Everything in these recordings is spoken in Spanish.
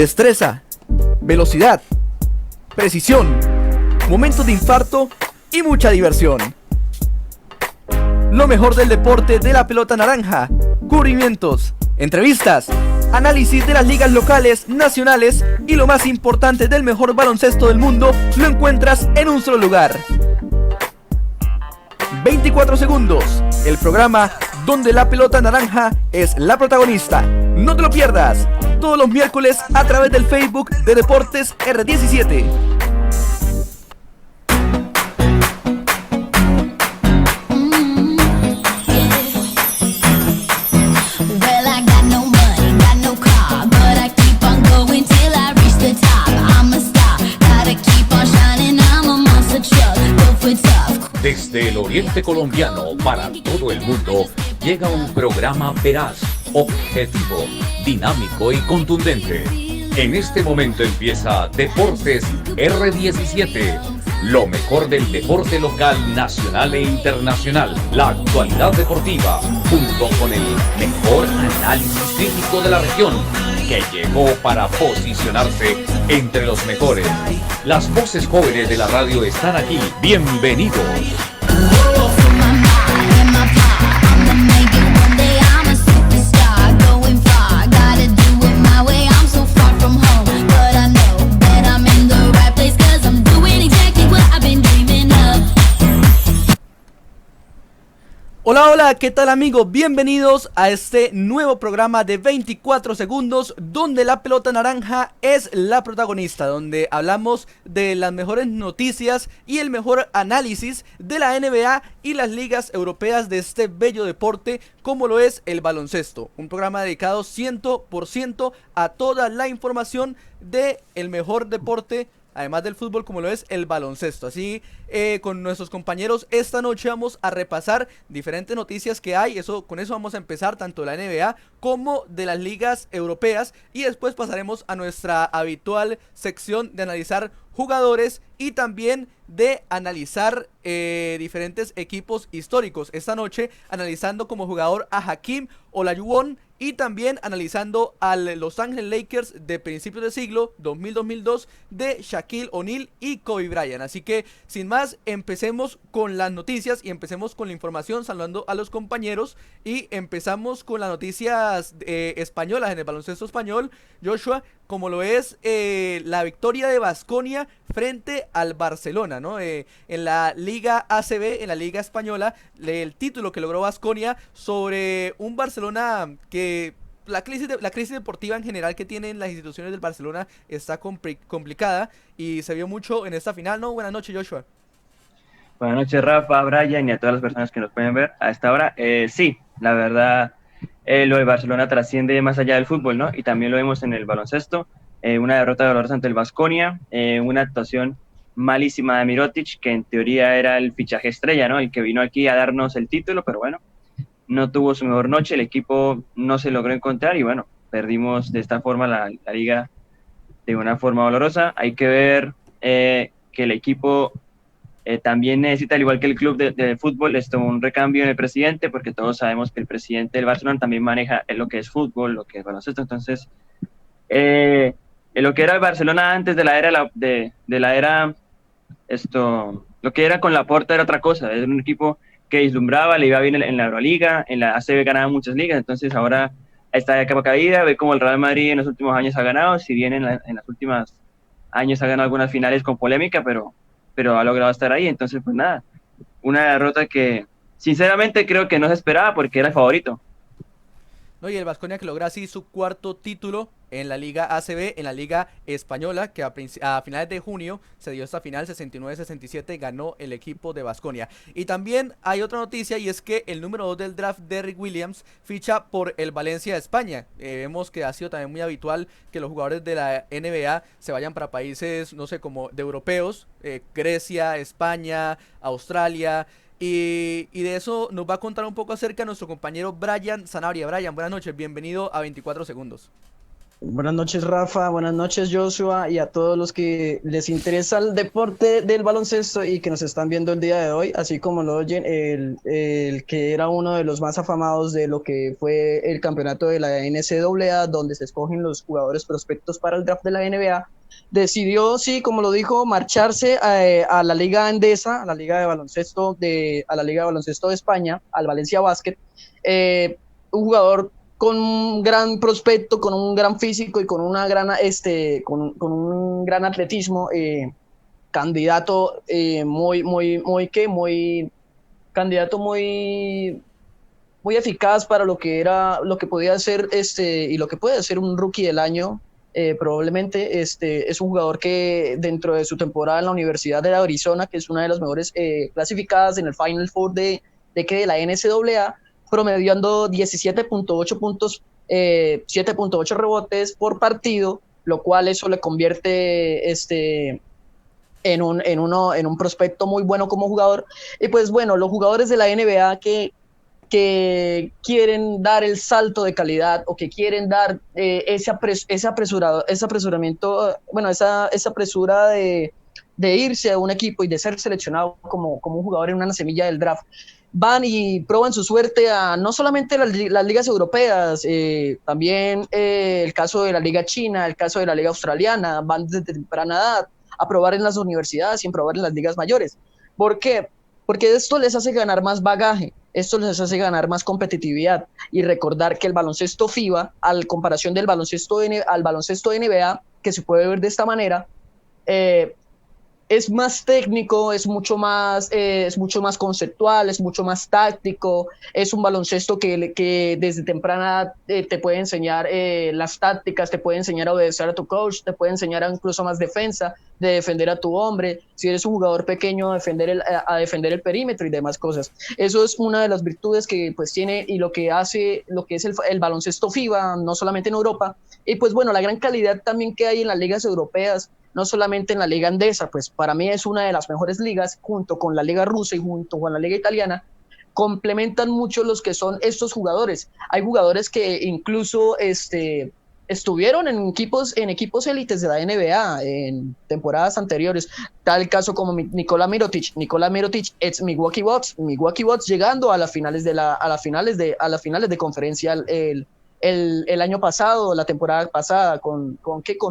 destreza, velocidad, precisión, momentos de infarto y mucha diversión. Lo mejor del deporte de la pelota naranja, cubrimientos, entrevistas, análisis de las ligas locales, nacionales y lo más importante del mejor baloncesto del mundo lo encuentras en un solo lugar. 24 segundos, el programa donde la pelota naranja es la protagonista. No te lo pierdas, todos los miércoles a través del Facebook de Deportes R17. Desde el oriente colombiano para todo el mundo llega un programa veraz, objetivo, dinámico y contundente. En este momento empieza Deportes R17, lo mejor del deporte local, nacional e internacional, la actualidad deportiva, junto con el mejor análisis crítico de la región, que llegó para posicionarse entre los mejores. Las voces jóvenes de la radio están aquí. Bienvenidos. Hola, hola, ¿qué tal amigos? Bienvenidos a este nuevo programa de 24 segundos donde la pelota naranja es la protagonista, donde hablamos de las mejores noticias y el mejor análisis de la NBA y las ligas europeas de este bello deporte como lo es el baloncesto. Un programa dedicado 100% a toda la información de el mejor deporte, además del fútbol, como lo es el baloncesto. Así con nuestros compañeros esta noche vamos a repasar diferentes noticias que hay. Con eso vamos a empezar tanto de la NBA como de las ligas europeas. Y después pasaremos a nuestra habitual sección de analizar jugadores y también de analizar diferentes equipos históricos. Esta noche analizando como jugador a Hakeem Olajuwon y también analizando a Los Ángeles Lakers de principios de siglo 2000-2002 de Shaquille O'Neal y Kobe Bryant. Así que sin más, empecemos con las noticias y empecemos con la información, saludando a los compañeros, y empezamos con las noticias españolas en el baloncesto español, Joshua, como lo es la victoria de Baskonia frente al Barcelona, ¿no? En la Liga ACB, en la Liga Española, el título que logró Baskonia sobre un Barcelona que la crisis deportiva en general que tienen las instituciones del Barcelona está complicada y se vio mucho en esta final, ¿no? Buenas noches, Joshua. Buenas noches, Rafa, Brian y a todas las personas que nos pueden ver a esta hora. Sí, la verdad, lo de Barcelona trasciende más allá del fútbol, ¿no? Y también lo vemos en el baloncesto. Una derrota dolorosa ante el Baskonia, una actuación malísima de Mirotic, que en teoría era el fichaje estrella, ¿no? El que vino aquí a darnos el título, pero bueno, no tuvo su mejor noche, el equipo no se logró encontrar y bueno, perdimos de esta forma la liga de una forma dolorosa. Hay que ver que el equipo también necesita, al igual que el club de fútbol, un recambio en el presidente, porque todos sabemos que el presidente del Barcelona también maneja lo que es fútbol, lo que es baloncesto. Entonces, lo que era el Barcelona antes de la era, lo que era con Laporta era otra cosa, era un equipo que vislumbraba, le iba bien en la Euroliga, en la ACB ganaba muchas ligas. Entonces ahora está de capa caída, ve como el Real Madrid en los últimos años ha ganado, si bien en los últimos años ha ganado algunas finales con polémica, pero ha logrado estar ahí. Entonces, pues nada, una derrota que sinceramente creo que no se esperaba porque era el favorito. No, y el Baskonia que logra así su cuarto título en la Liga ACB, en la Liga Española, que a finales de junio se dio esta final 69-67, ganó el equipo de Baskonia. Y también hay otra noticia, y es que el número 2 del draft, Derrick Williams, ficha por el Valencia de España. Vemos que ha sido también muy habitual que los jugadores de la NBA se vayan para países, no sé, como de europeos, Grecia, España, Australia. Y de eso nos va a contar un poco acerca nuestro compañero Brian Sanabria. Brian, buenas noches, bienvenido a 24 segundos. Buenas noches, Rafa, buenas noches, Joshua, y a todos los que les interesa el deporte del baloncesto y que nos están viendo el día de hoy, así como lo oyen, el que era uno de los más afamados de lo que fue el campeonato de la NCAA, donde se escogen los jugadores prospectos para el draft de la NBA, decidió, sí, como lo dijo, marcharse a la Liga Endesa, a la Liga de Baloncesto a la Liga de Baloncesto de España, al Valencia Basket, un jugador con un gran prospecto, con un gran físico y con una gran, con un gran atletismo, candidato candidato muy eficaz para lo que era, lo que podía ser y lo que puede ser un rookie del año. Probablemente es un jugador que dentro de su temporada en la Universidad de Arizona, que es una de las mejores clasificadas en el Final Four de la NCAA, promediando 17.8 puntos, 7.8 rebotes por partido, lo cual eso le convierte en un prospecto muy bueno como jugador. Y pues bueno, los jugadores de la NBA que quieren dar el salto de calidad o que quieren dar ese apresuramiento, bueno, esa apresura de irse a un equipo y de ser seleccionado como un jugador en una semilla del draft, van y prueban su suerte a no solamente las ligas europeas, también el caso de la liga china, el caso de la liga australiana, van desde temprana edad a probar en las universidades y a probar en las ligas mayores. ¿Por qué? Porque esto les hace ganar más bagaje, esto les hace ganar más competitividad y recordar que el baloncesto FIBA, al comparación del al baloncesto NBA, que se puede ver de esta manera, es más técnico, es mucho más conceptual, es mucho más táctico, es un baloncesto que desde temprana te puede enseñar las tácticas, te puede enseñar a obedecer a tu coach, te puede enseñar incluso más defensa, de defender a tu hombre, si eres un jugador pequeño, a defender el perímetro y demás cosas. Eso es una de las virtudes que pues tiene y lo que hace, lo que es el baloncesto FIBA, no solamente en Europa, y pues bueno, la gran calidad también que hay en las ligas europeas, no solamente en la liga andesa, pues para mí es una de las mejores ligas, junto con la liga rusa y junto con la liga italiana, complementan mucho los que son estos jugadores. Hay jugadores que incluso estuvieron en equipos élites de la NBA en temporadas anteriores, tal caso como Nikola Mirotic ex Milwaukee Bucks llegando a las finales de conferencia el año pasado, la temporada pasada con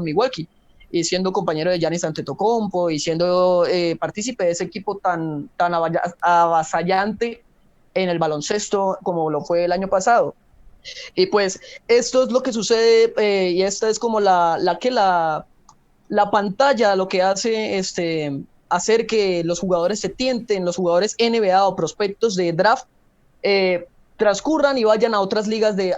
Milwaukee, y siendo compañero de Giannis Antetokounmpo y siendo partícipe de ese equipo tan avasallante en el baloncesto como lo fue el año pasado. Y pues esto es lo que sucede y esta es como la pantalla, lo que hace hacer que los jugadores se tienten, los jugadores NBA o prospectos de draft transcurran y vayan a otras ligas de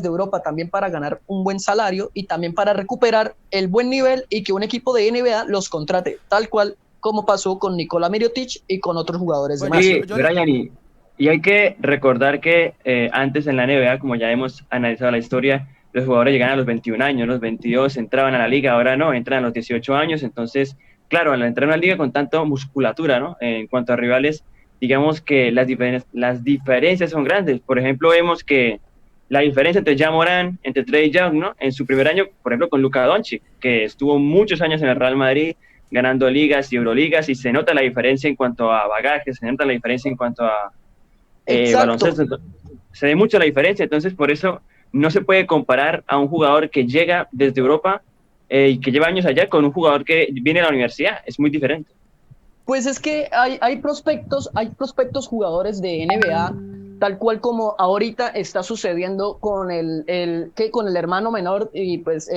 Europa también para ganar un buen salario y también para recuperar el buen nivel y que un equipo de NBA los contrate, tal cual como pasó con Nikola Mirotic y con otros jugadores Bueno, de más. Sí, Brian, y hay que recordar que antes en la NBA, como ya hemos analizado la historia, los jugadores llegaban a los 21 años, los 22 entraban a la liga, ahora no, entran a los 18 años, entonces, claro, al entrar a una liga con tanta musculatura, ¿no? En cuanto a rivales, digamos que las diferencias son grandes. Por ejemplo, vemos que la diferencia entre Ja Morant, entre Trae Young, ¿no? En su primer año, por ejemplo, con Luka Doncic, que estuvo muchos años en el Real Madrid, ganando ligas y euroligas, y se nota la diferencia en cuanto a bagaje, se nota la diferencia en cuanto a baloncesto. Se ve mucho la diferencia, entonces por eso no se puede comparar a un jugador que llega desde Europa y que lleva años allá con un jugador que viene a la universidad, es muy diferente. Pues es que hay prospectos jugadores de NBA, tal cual como ahorita está sucediendo con con el hermano menor y pues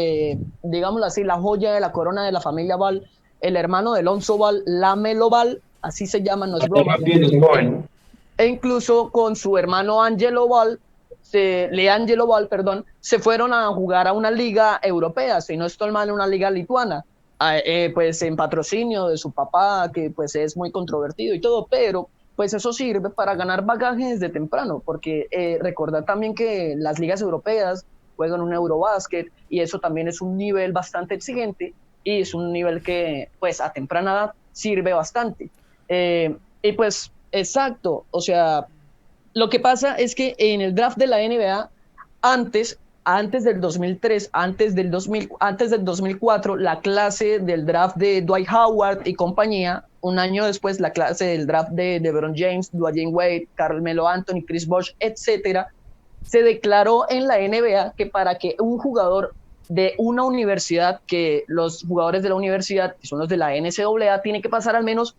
digámoslo así, la joya de la corona de la familia Ball, el hermano de Lonzo Ball, Lamelo Ball, así se llama, no es broma. E incluso con su hermano Leangelo Ball, perdón, se fueron a jugar a una liga europea, si no estoy mal, una liga lituana, pues en patrocinio de su papá, que pues es muy controvertido y todo, pero pues eso sirve para ganar bagaje desde temprano, porque recordar también que las ligas europeas juegan un Eurobasket y eso también es un nivel bastante exigente y es un nivel que pues a temprana edad sirve bastante. Y pues exacto, o sea, lo que pasa es que en el draft de la NBA, antes antes del 2003, antes del 2004, la clase del draft de Dwight Howard y compañía, un año después la clase del draft de LeBron James, Dwayne Wade, Carmelo Anthony, Chris Bosh, etcétera, se declaró en la NBA que para que un jugador de una universidad, que los jugadores de la universidad, que son los de la NCAA, tiene que pasar al menos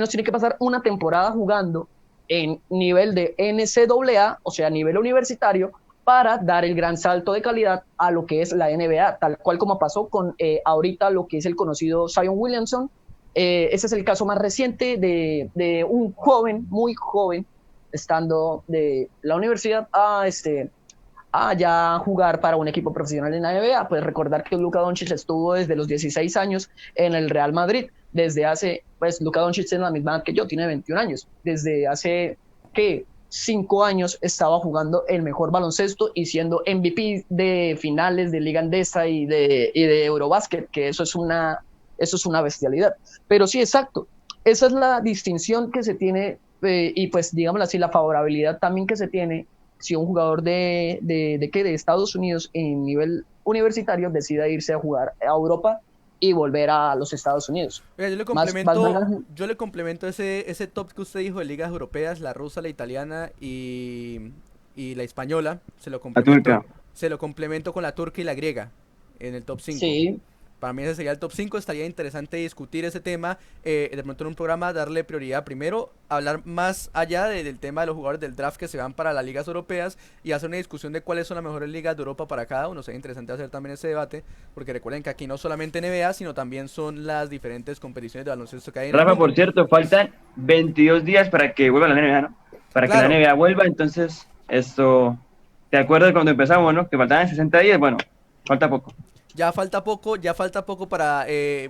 tiene que pasar una temporada jugando en nivel de NCAA, o sea, a nivel universitario, para dar el gran salto de calidad a lo que es la NBA, tal cual como pasó con ahorita lo que es el conocido Zion Williamson. Ese es el caso más reciente de un joven, muy joven, estando de la universidad a ya jugar para un equipo profesional en la NBA. Pues recordar que Luka Doncic estuvo desde los 16 años en el Real Madrid, desde hace, pues Luka Doncic es la misma edad que yo, tiene 21 años, desde hace, ¿qué? 5 años estaba jugando el mejor baloncesto y siendo MVP de finales de Liga Andesa y de Eurobásquet, que eso es una bestialidad. Pero sí, exacto, esa es la distinción que se tiene y pues digámoslo así, la favorabilidad también que se tiene si un jugador de Estados Unidos en nivel universitario decida irse a jugar a Europa y volver a los Estados Unidos. Oiga, yo le complemento ese top que usted dijo de ligas europeas, la rusa, la italiana y la española. Se lo complemento con la turca y la griega en el top 5. Sí. Para mí ese sería el top 5, estaría interesante discutir ese tema, de pronto en un programa darle prioridad primero, hablar más allá del tema de los jugadores del draft que se van para las ligas europeas y hacer una discusión de cuáles son las mejores ligas de Europa para cada uno. Sería interesante hacer también ese debate, porque recuerden que aquí no solamente NBA, sino también son las diferentes competiciones de baloncesto que hay en el Rafa, mundo. por cierto, faltan 22 días para que vuelva la NBA, ¿no? Para que la NBA vuelva, entonces, esto, ¿te acuerdas cuando empezamos, no? Que faltaban 60 días, bueno, falta poco. Ya falta poco para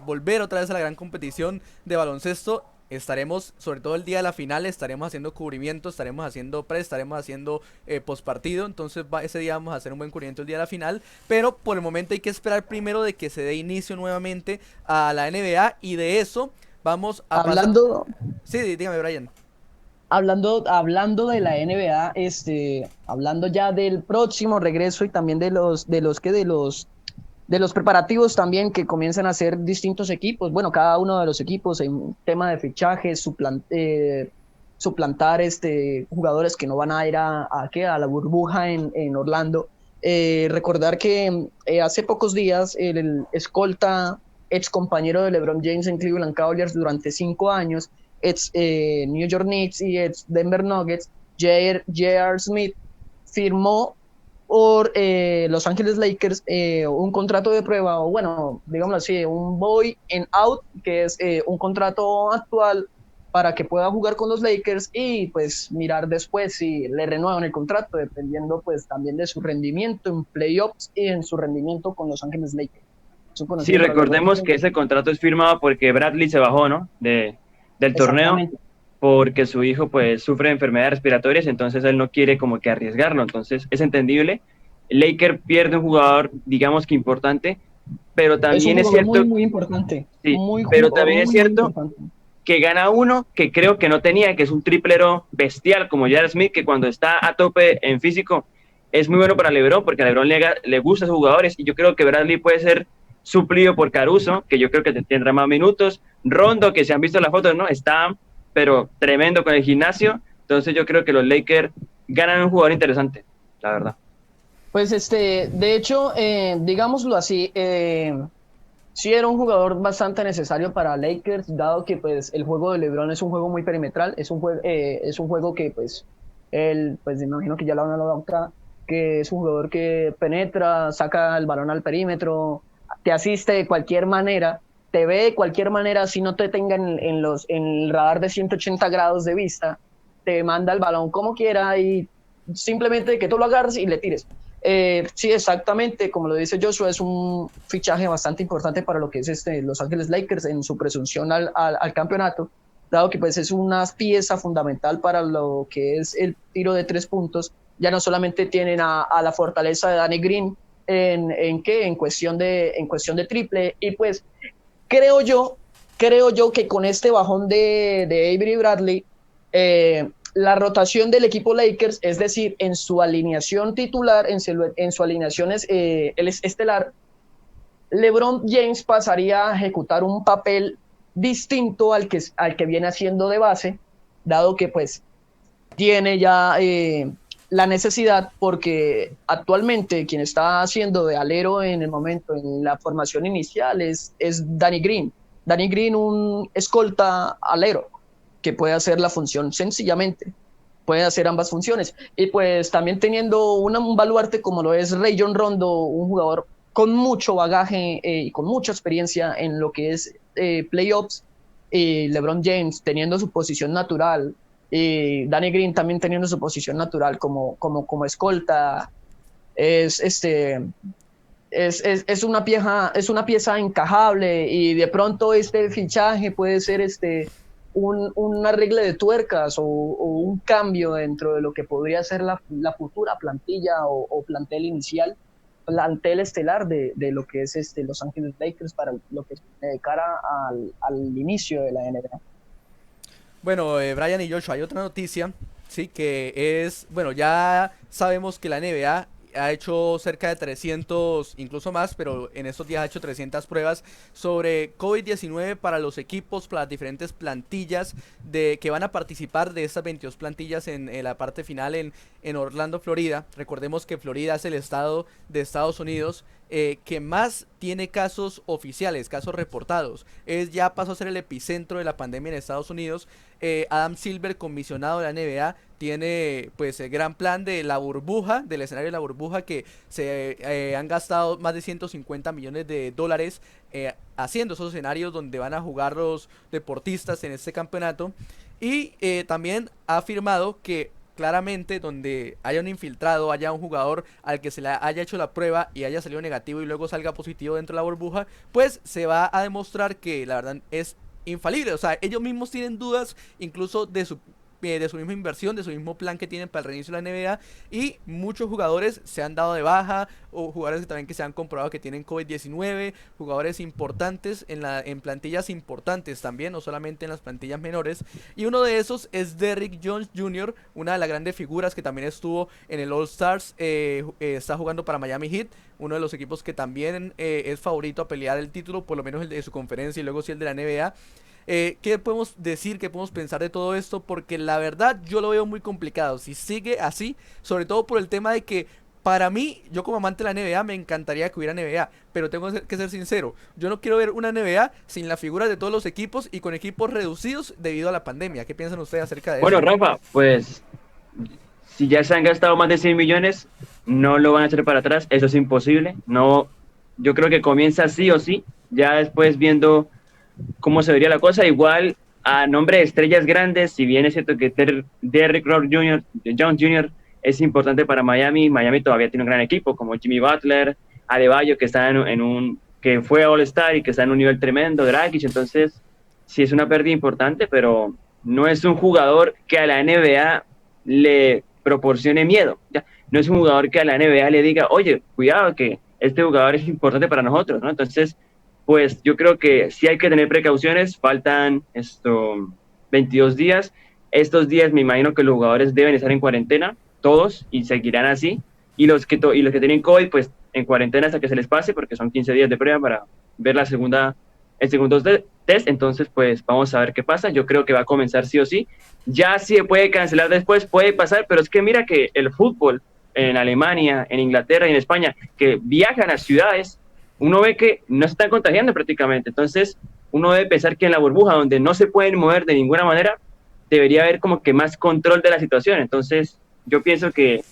volver otra vez a la gran competición de baloncesto. Estaremos, sobre todo el día de la final, estaremos haciendo cubrimiento, estaremos haciendo estaremos haciendo postpartido. Entonces ese día vamos a hacer un buen cubrimiento el día de la final. Pero por el momento hay que esperar primero de que se dé inicio nuevamente a la NBA. Y de eso vamos a Sí, dígame, Brian. Hablando de la NBA, hablando ya del próximo regreso y también de los preparativos también que comienzan a hacer distintos equipos, bueno, cada uno de los equipos en tema de fichajes, suplantar jugadores que no van a ir a la burbuja en Orlando. Recordar que hace pocos días el escolta, ex compañero de LeBron James en Cleveland Cavaliers durante 5 años, New York Knicks y Denver Nuggets, J.R. Smith, firmó por Los Ángeles Lakers un contrato de prueba, o bueno, digámoslo así, un boy and out, que es un contrato actual para que pueda jugar con los Lakers y pues mirar después si le renuevan el contrato, dependiendo pues también de su rendimiento en playoffs y en su rendimiento con Los Ángeles Lakers. Sí, recordemos que ese contrato es firmado porque Bradley se bajó, ¿no? Del torneo, porque su hijo pues sufre de enfermedades respiratorias, entonces él no quiere como que arriesgarlo, entonces es entendible. Laker pierde un jugador, digamos que importante, pero también es cierto muy importante. Sí, pero también es cierto que gana uno que creo que no tenía, que es un triplero bestial como J.R. Smith, que cuando está a tope en físico es muy bueno para LeBron, porque a LeBron le gustan esos jugadores, y yo creo que Bradley puede ser suplido por Caruso, que yo creo que tendrá más minutos. Rondo, que se han visto las fotos, ¿no? Está, pero tremendo con el gimnasio. Entonces yo creo que los Lakers ganan un jugador interesante, la verdad. Pues de hecho, digámoslo así, sí era un jugador bastante necesario para Lakers, dado que pues el juego de LeBron es un juego muy perimetral, es un juego que pues él, pues me imagino que ya lo han hablado acá, que es un jugador que penetra, saca el balón al perímetro, te asiste de cualquier manera, te ve de cualquier manera, si no te tengan en el radar de 180 grados de vista, te manda el balón como quiera y simplemente que tú lo agarres y le tires. Sí, exactamente, como lo dice Joshua, es un fichaje bastante importante para lo que es Los Ángeles Lakers en su presunción al campeonato, dado que pues es una pieza fundamental para lo que es el tiro de 3 puntos. Ya no solamente tienen a la fortaleza de Danny Green en cuestión de triple, y pues creo yo que con este bajón de Avery Bradley, la rotación del equipo Lakers, es decir, en su alineación titular, en su alineación estelar, LeBron James pasaría a ejecutar un papel distinto al que viene haciendo de base, dado que pues tiene ya la necesidad, porque actualmente quien está haciendo de alero en el momento, en la formación inicial, es Danny Green. Danny Green, un escolta alero, que puede hacer la función sencillamente, puede hacer ambas funciones. Y pues también teniendo un baluarte como lo es Rajon Rondo, un jugador con mucho bagaje y con mucha experiencia en lo que es playoffs, LeBron James teniendo su posición natural, Danny Green también teniendo su posición natural como escolta, es una pieza encajable, y de pronto este fichaje puede ser un arregle de tuercas o un cambio dentro de lo que podría ser la futura plantilla o plantel inicial, plantel estelar de lo que es Los Ángeles Lakers para lo que de cara al inicio de la NBA. Bueno, Brian y Joshua, hay otra noticia, sí, que es, bueno, ya sabemos que la NBA ha hecho cerca de 300, incluso más, pero en estos días ha hecho 300 pruebas sobre COVID-19 para los equipos, para las diferentes plantillas que van a participar de estas 22 plantillas en la parte final en Orlando, Florida. Recordemos que Florida es el estado de Estados Unidos que más tiene casos oficiales, casos reportados. Ya pasó a ser el epicentro de la pandemia en Estados Unidos. Adam Silver, comisionado de la NBA, tiene pues el gran plan de la burbuja, del escenario de la burbuja, que se han gastado más de 150 millones de dólares haciendo esos escenarios donde van a jugar los deportistas en este campeonato. Y también ha afirmado que claramente donde haya un infiltrado, haya un jugador al que se le haya hecho la prueba y haya salido negativo y luego salga positivo dentro de la burbuja, pues se va a demostrar que la verdad es infalible. O sea, ellos mismos tienen dudas incluso de su misma inversión, de su mismo plan que tienen para el reinicio de la NBA, y muchos jugadores se han dado de baja, o jugadores que también que se han comprobado que tienen COVID-19, jugadores importantes en plantillas importantes también, no solamente en las plantillas menores, y uno de esos es Derrick Jones Jr., una de las grandes figuras que también estuvo en el All Stars, está jugando para Miami Heat, uno de los equipos que también es favorito a pelear el título, por lo menos el de su conferencia y luego sí el de la NBA. ¿Qué podemos decir, qué podemos pensar de todo esto? Porque la verdad yo lo veo muy complicado. Si sigue así, sobre todo por el tema de que para mí, yo como amante de la NBA, me encantaría que hubiera NBA, pero tengo que ser sincero, yo no quiero ver una NBA sin las figuras de todos los equipos y con equipos reducidos debido a la pandemia. ¿Qué piensan ustedes acerca de eso? Bueno, Rafa, pues si ya se han gastado más de 100 millones, no lo van a hacer para atrás, eso es imposible. No, yo creo que comienza sí o sí, ya después viendo cómo se vería la cosa. Igual a nombre de estrellas grandes, si bien es cierto que Derrick Jones Jr. es importante para Miami todavía tiene un gran equipo como Jimmy Butler, Adebayo, que está que fue All-Star y que está en un nivel tremendo, Dragic. Entonces sí es una pérdida importante, pero no es un jugador que a la NBA le proporcione miedo. Ya, no es un jugador que a la NBA le diga, oye, cuidado que este jugador es importante para nosotros, ¿no? Entonces, pues yo creo que sí hay que tener precauciones. Faltan 22 días. Estos días me imagino que los jugadores deben estar en cuarentena, todos, y seguirán así. Y los que tienen COVID, pues en cuarentena hasta que se les pase, porque son 15 días de prueba para ver el segundo test. Entonces, pues vamos a ver qué pasa. Yo creo que va a comenzar sí o sí. Ya si se puede cancelar después, puede pasar, pero es que mira que el fútbol en Alemania, en Inglaterra y en España, que viajan a ciudades, uno ve que no se están contagiando prácticamente. Entonces, uno debe pensar que en la burbuja, donde no se pueden mover de ninguna manera, debería haber como que más control de la situación. Entonces, yo pienso que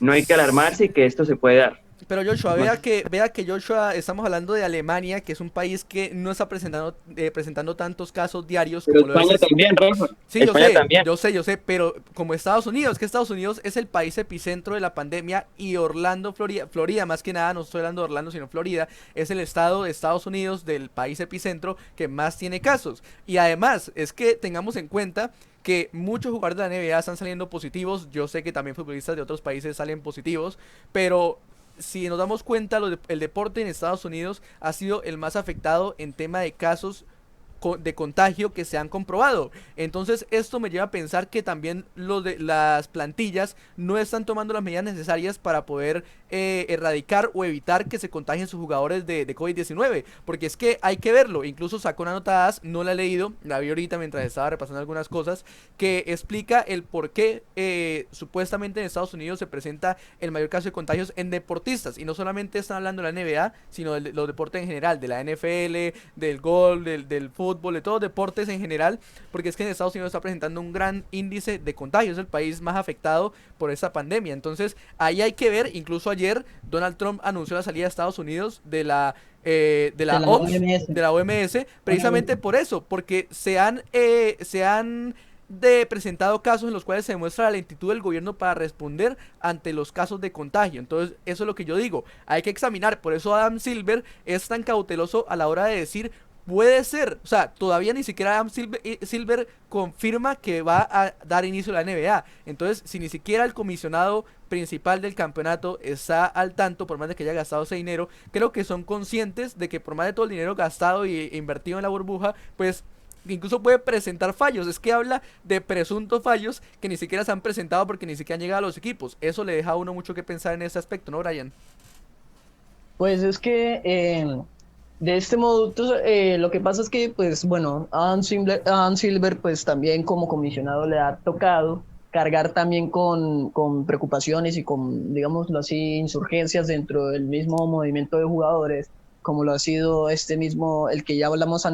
no hay que alarmarse y que esto se puede dar. Pero Joshua, vea que Joshua, estamos hablando de Alemania, que es un país que no está presentando tantos casos diarios. Pero como España también, Rafa. Sí, España también. Yo sé, pero como Estados Unidos, que Estados Unidos es el país epicentro de la pandemia, y Orlando, Florida más que nada, no estoy hablando de Orlando, sino Florida, es el estado de Estados Unidos, del país epicentro, que más tiene casos. Y además, es que tengamos en cuenta que muchos jugadores de la NBA están saliendo positivos. Yo sé que también futbolistas de otros países salen positivos, pero si nos damos cuenta, el deporte en Estados Unidos ha sido el más afectado en tema de casos de contagio que se han comprobado. Entonces esto me lleva a pensar que también las plantillas no están tomando las medidas necesarias para poder erradicar o evitar que se contagien sus jugadores de COVID-19, porque es que hay que verlo. Incluso sacó una nota AS, no la he leído, la vi ahorita mientras estaba repasando algunas cosas, que explica el por qué supuestamente en Estados Unidos se presenta el mayor caso de contagios en deportistas, y no solamente están hablando de la NBA, sino de los deportes en general, de la NFL, del golf, del fútbol, de todos los deportes en general, porque es que en Estados Unidos está presentando un gran índice de contagios, es el país más afectado por esta pandemia. Entonces ahí hay que ver. Incluso ayer Donald Trump anunció la salida de Estados Unidos de la OMS, de la OMS, precisamente por eso, porque se han presentado casos en los cuales se demuestra la lentitud del gobierno para responder ante los casos de contagio. Entonces eso es lo que yo digo, hay que examinar. Por eso Adam Silver es tan cauteloso a la hora de decir: puede ser, o sea, todavía ni siquiera Adam Silver confirma que va a dar inicio a la NBA. Entonces, si ni siquiera el comisionado principal del campeonato está al tanto, por más de que haya gastado ese dinero, creo que son conscientes de que por más de todo el dinero gastado e invertido en la burbuja, pues incluso puede presentar fallos. Es que habla de presuntos fallos que ni siquiera se han presentado porque ni siquiera han llegado a los equipos. Eso le deja a uno mucho que pensar en ese aspecto, ¿no, Brian? Pues es que de este modo, lo que pasa es que, pues bueno, Adam Silver, pues también como comisionado le ha tocado cargar también con preocupaciones y con, digámoslo así, insurgencias dentro del mismo movimiento de jugadores, como lo ha sido este mismo, el que ya hablamos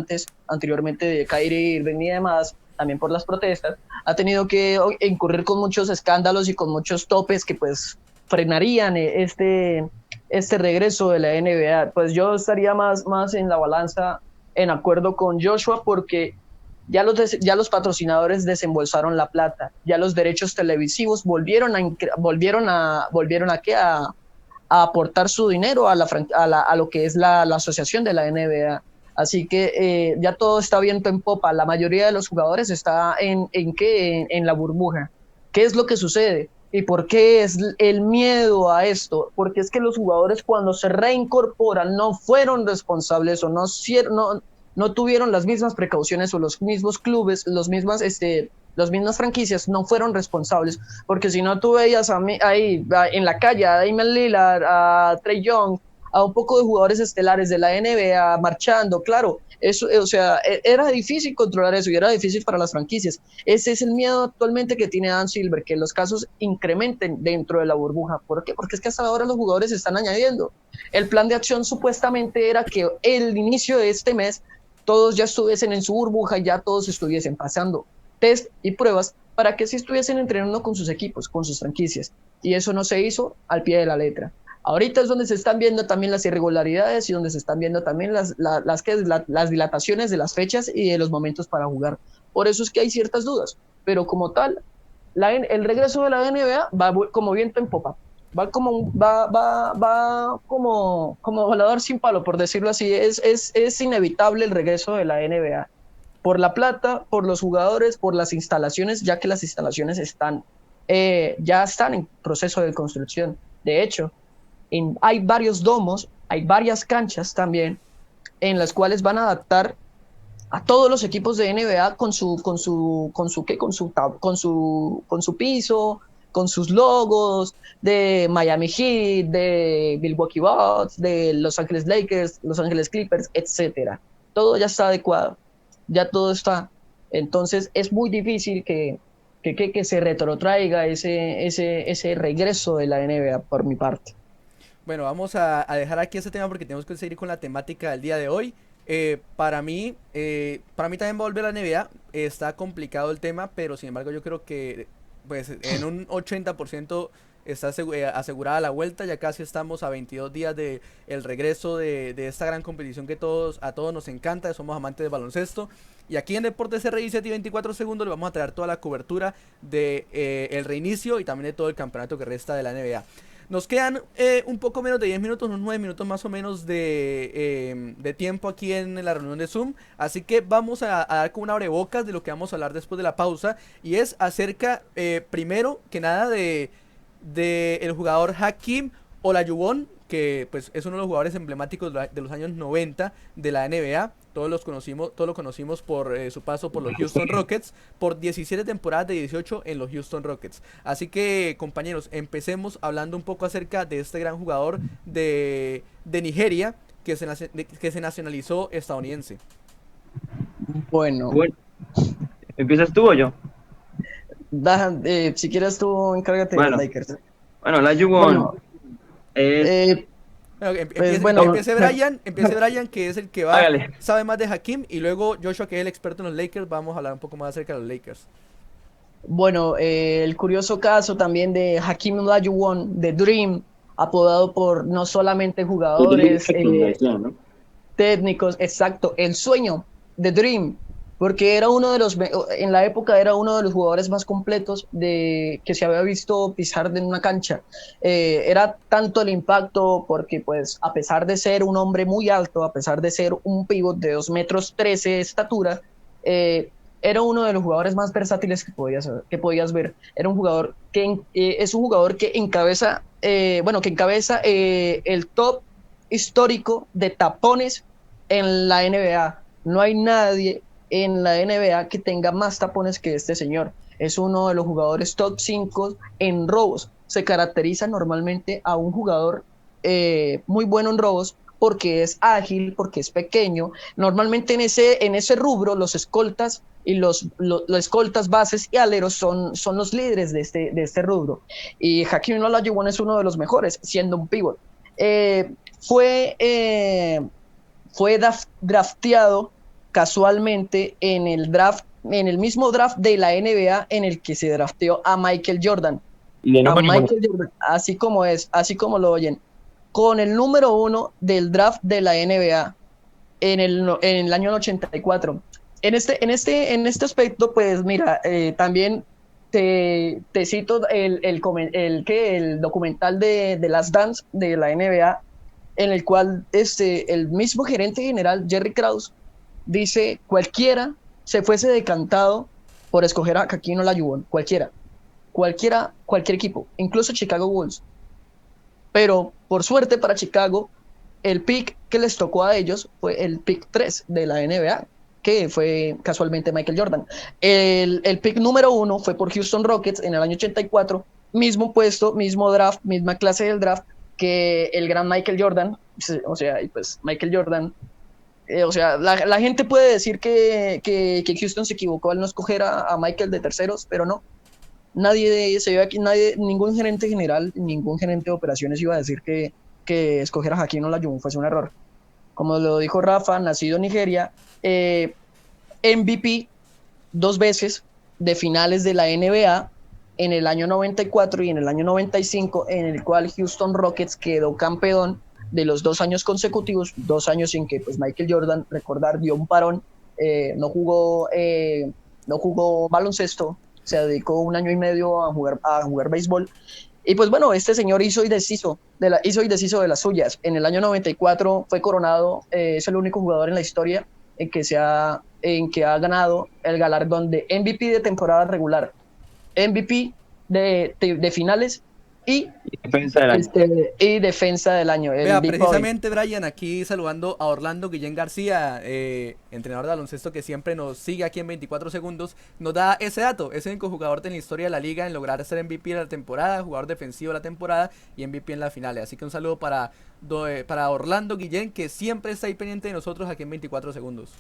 anteriormente de Kyrie Irving y demás, también por las protestas. Ha tenido que incurrir con muchos escándalos y con muchos topes que pues frenarían este regreso de la NBA. Pues yo estaría más en la balanza en acuerdo con Joshua, porque ya los patrocinadores desembolsaron la plata, ya los derechos televisivos volvieron a aportar su dinero a lo que es la asociación de la NBA. Así que ya todo está viento en popa. La mayoría de los jugadores está en la burbuja. ¿Qué es lo que sucede? ¿Y por qué es el miedo a esto? Porque es que los jugadores, cuando se reincorporan, no fueron responsables o no tuvieron las mismas precauciones, o los mismos clubes, las mismas franquicias no fueron responsables. Porque si no, tú veías ahí en la calle a Damian Lillard, a Trae Young, a un poco de jugadores estelares de la NBA marchando, claro, eso, o sea, era difícil controlar eso y era difícil para las franquicias. Ese es el miedo actualmente que tiene Dan Silver, que los casos incrementen dentro de la burbuja. ¿Por qué? Porque es que hasta ahora los jugadores se están añadiendo. El plan de acción supuestamente era que el inicio de este mes todos ya estuviesen en su burbuja y ya todos estuviesen pasando test y pruebas para que sí estuviesen entrenando con sus equipos, con sus franquicias. Y eso no se hizo al pie de la letra. Ahorita es donde se están viendo también las irregularidades y donde se están viendo también las dilataciones de las fechas y de los momentos para jugar. Por eso es que hay ciertas dudas. Pero como tal, el regreso de la NBA va como viento en popa. Va como volador sin palo, por decirlo así. Es inevitable el regreso de la NBA. Por la plata, por los jugadores, por las instalaciones, ya que las instalaciones ya están en proceso de construcción. De hecho, hay varios domos, hay varias canchas también en las cuales van a adaptar a todos los equipos de NBA con su piso, con sus logos de Miami Heat, de Milwaukee Bucks, de Los Ángeles Lakers, Los Ángeles Clippers, etcétera. Todo ya está adecuado, ya todo está. Entonces es muy difícil que se retrotraiga ese regreso de la NBA por mi parte. Bueno, vamos a dejar aquí ese tema porque tenemos que seguir con la temática del día de hoy. Para mí también va a volver a la NBA. Está complicado el tema, pero sin embargo yo creo que pues en un 80% está asegurada la vuelta. Ya casi estamos a 22 días de el regreso de esta gran competición que a todos nos encanta. Somos amantes del baloncesto. Y aquí en Deportes RI7 y 24 segundos le vamos a traer toda la cobertura de el reinicio y también de todo el campeonato que resta de la NBA. Nos quedan un poco menos de 10 minutos, unos 9 minutos más o menos de tiempo aquí en la reunión de Zoom. Así que vamos a dar como un abrebocas de lo que vamos a hablar después de la pausa. Y es acerca, primero que nada, de el jugador Hakeem Olajuwon, que pues es uno de los jugadores emblemáticos de los años 90 de la NBA. Todos lo conocimos por su paso por los Houston Rockets, por 17 temporadas de 18 en los Houston Rockets. Así que, compañeros, empecemos hablando un poco acerca de este gran jugador de Nigeria que se nacionalizó estadounidense. Bueno, ¿empiezas tú o yo? si quieres tú encárgate de Bueno, los Lakers. bueno, Olajuwon Bueno, es... eh, Empiece bueno, Brian, que es el que Hágale. sabe más de Hakim, y luego Joshua, que es el experto en los Lakers. Vamos a hablar un poco más acerca de los Lakers. Bueno, el curioso caso también de Hakeem Olajuwon, de Dream, apodado por no solamente jugadores técnicos, exacto, el sueño de Dream, porque era en la época era uno de los jugadores más completos que se había visto pisar en una cancha. Era tanto el impacto porque pues a pesar de ser un hombre muy alto, a pesar de ser un pívot de 2 metros 13 de estatura, era uno de los jugadores más versátiles que podías ver. Era un jugador es un jugador que encabeza el top histórico de tapones en la NBA. No hay nadie en la NBA que tenga más tapones que este señor. Es uno de los jugadores top 5 en robos. Se caracteriza normalmente a un jugador muy bueno en robos porque es ágil, porque es pequeño. Normalmente en ese rubro los escoltas y los escoltas, bases y aleros son los líderes de este rubro. Y Hakeem Olajuwon es uno de los mejores, siendo un pívot. Fue drafteado casualmente en el mismo draft de la NBA en el que se drafteó a Michael Jordan. Así como lo oyen, con el número 1 del draft de la NBA en el año 84. En este aspecto, pues mira, también te cito el documental de Last Dance de la NBA, en el cual el mismo gerente general, Jerry Krause, dice: cualquiera se fuese decantado por escoger a Hakeem Olajuwon, cualquier equipo, incluso Chicago Bulls. Pero por suerte para Chicago, el pick que les tocó a ellos fue el pick 3 de la NBA, que fue casualmente Michael Jordan. El pick número 1 fue por Houston Rockets en el año 84, mismo puesto, mismo draft, misma clase del draft que el gran Michael Jordan. O sea, pues Michael Jordan, la gente puede decir que Houston se equivocó al no escoger a Michael de terceros, pero no. Ningún gerente general, ningún gerente de operaciones iba a decir que escoger a Hakeem Olajuwon fuese un error. Como lo dijo Rafa, nacido en Nigeria, MVP 2 veces de finales de la NBA en el año 94 y en el año 95, en el cual Houston Rockets quedó campeón de los 2 años consecutivos, 2 años en que pues Michael Jordan, recordar, dio un parón, no jugó baloncesto, se dedicó 1 año y medio a jugar béisbol. Y pues bueno, este señor hizo y deshizo de las suyas. En el año 94 fue coronado, es el único jugador en la historia en que ha ganado el galardón de MVP de temporada regular, MVP de finales y defensa del año. Vea, precisamente Brian, aquí saludando a Orlando Guillén García, entrenador de baloncesto que siempre nos sigue aquí en 24 segundos, nos da ese dato: es el único jugador de la historia de la liga en lograr ser MVP de la temporada, jugador defensivo de la temporada y MVP en las finales. Así que un saludo para Orlando Guillén, que siempre está ahí pendiente de nosotros aquí en 24 segundos.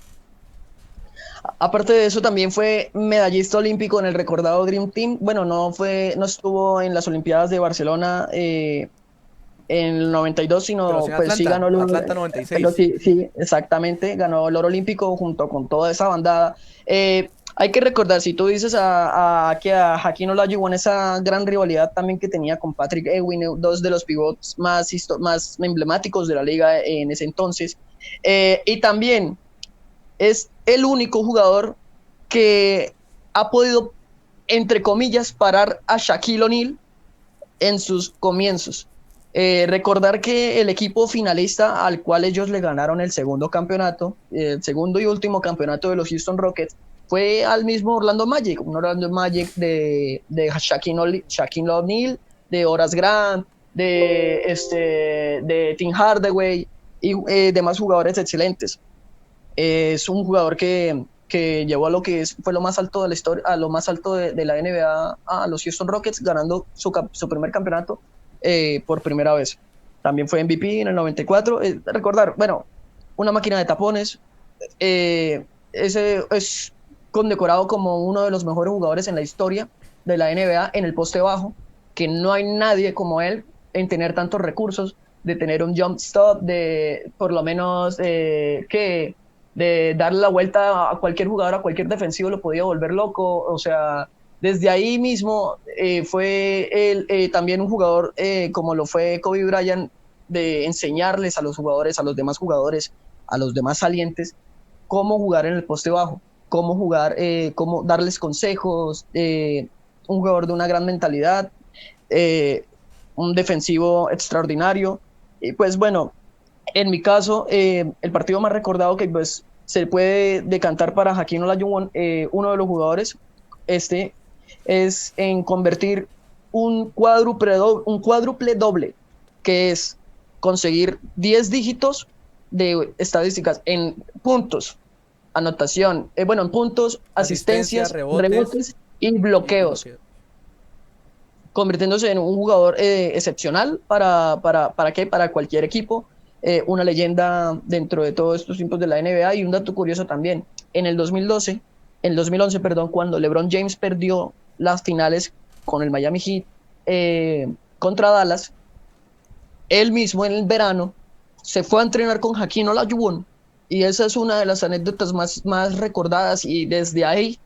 Aparte de eso, también fue medallista olímpico en el recordado Dream Team. Bueno, no estuvo en las Olimpiadas de Barcelona en el 92, sino sí, pues Atlanta, sí ganó el Atlanta 96. Pero sí, exactamente, ganó el oro olímpico junto con toda esa bandada. Hay que recordar, si tú dices que a Hakeem Olajuwon, esa gran rivalidad también que tenía con Patrick Ewing, 2 de los pivots más emblemáticos de la liga en ese entonces, y también es el único jugador que ha podido, entre comillas, parar a Shaquille O'Neal en sus comienzos. Recordar que el equipo finalista al cual ellos le ganaron el segundo campeonato, el segundo y último campeonato de los Houston Rockets, fue al mismo Orlando Magic, un Orlando Magic de Shaquille O'Neal, de Horace Grant, de Tim Hardaway y demás jugadores excelentes. Es un jugador que llevó a lo que fue lo más alto de la historia, a lo más alto de la NBA, a los Houston Rockets, ganando su primer campeonato por primera vez. También fue MVP en el 94. Recordar, bueno, una máquina de tapones. Ese es condecorado como uno de los mejores jugadores en la historia de la NBA en el poste bajo, que no hay nadie como él en tener tantos recursos, de tener un jump stop, de por lo menos de darle la vuelta a cualquier jugador, a cualquier defensivo lo podía volver loco. O sea, desde ahí mismo fue él también un jugador como lo fue Kobe Bryant, de enseñarles a los jugadores, a los demás jugadores, a los demás salientes, cómo jugar en el poste bajo, cómo jugar, cómo darles consejos, un jugador de una gran mentalidad, un defensivo extraordinario. Y pues bueno, en mi caso, el partido más recordado que pues se puede decantar para Hakeem Olajuwon, uno de los jugadores, es en convertir un cuádruple doble, que es conseguir 10 dígitos de estadísticas en puntos, anotación, en puntos, asistencias, rebotes y bloqueos. Convirtiéndose en un jugador excepcional para cualquier equipo, una leyenda dentro de todos estos tiempos de la NBA. Y un dato curioso también, en el 2011, cuando LeBron James perdió las finales con el Miami Heat contra Dallas, él mismo en el verano se fue a entrenar con Hakeem Olajuwon, y esa es una de las anécdotas más recordadas. Y desde ahí,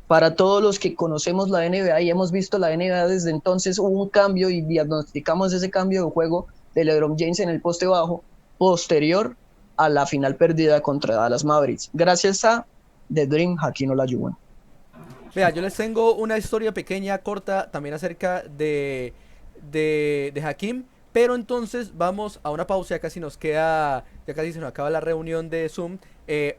para todos los que conocemos la NBA y hemos visto la NBA desde entonces, hubo un cambio y diagnosticamos ese cambio de juego de LeBron James en el poste bajo posterior a la final perdida contra Dallas Mavericks, gracias a The Dream Hakeem Olajuwon. Vea, yo les tengo una historia pequeña, corta, también acerca de Hakeem, pero entonces vamos a una pausa, ya casi se nos acaba la reunión de Zoom.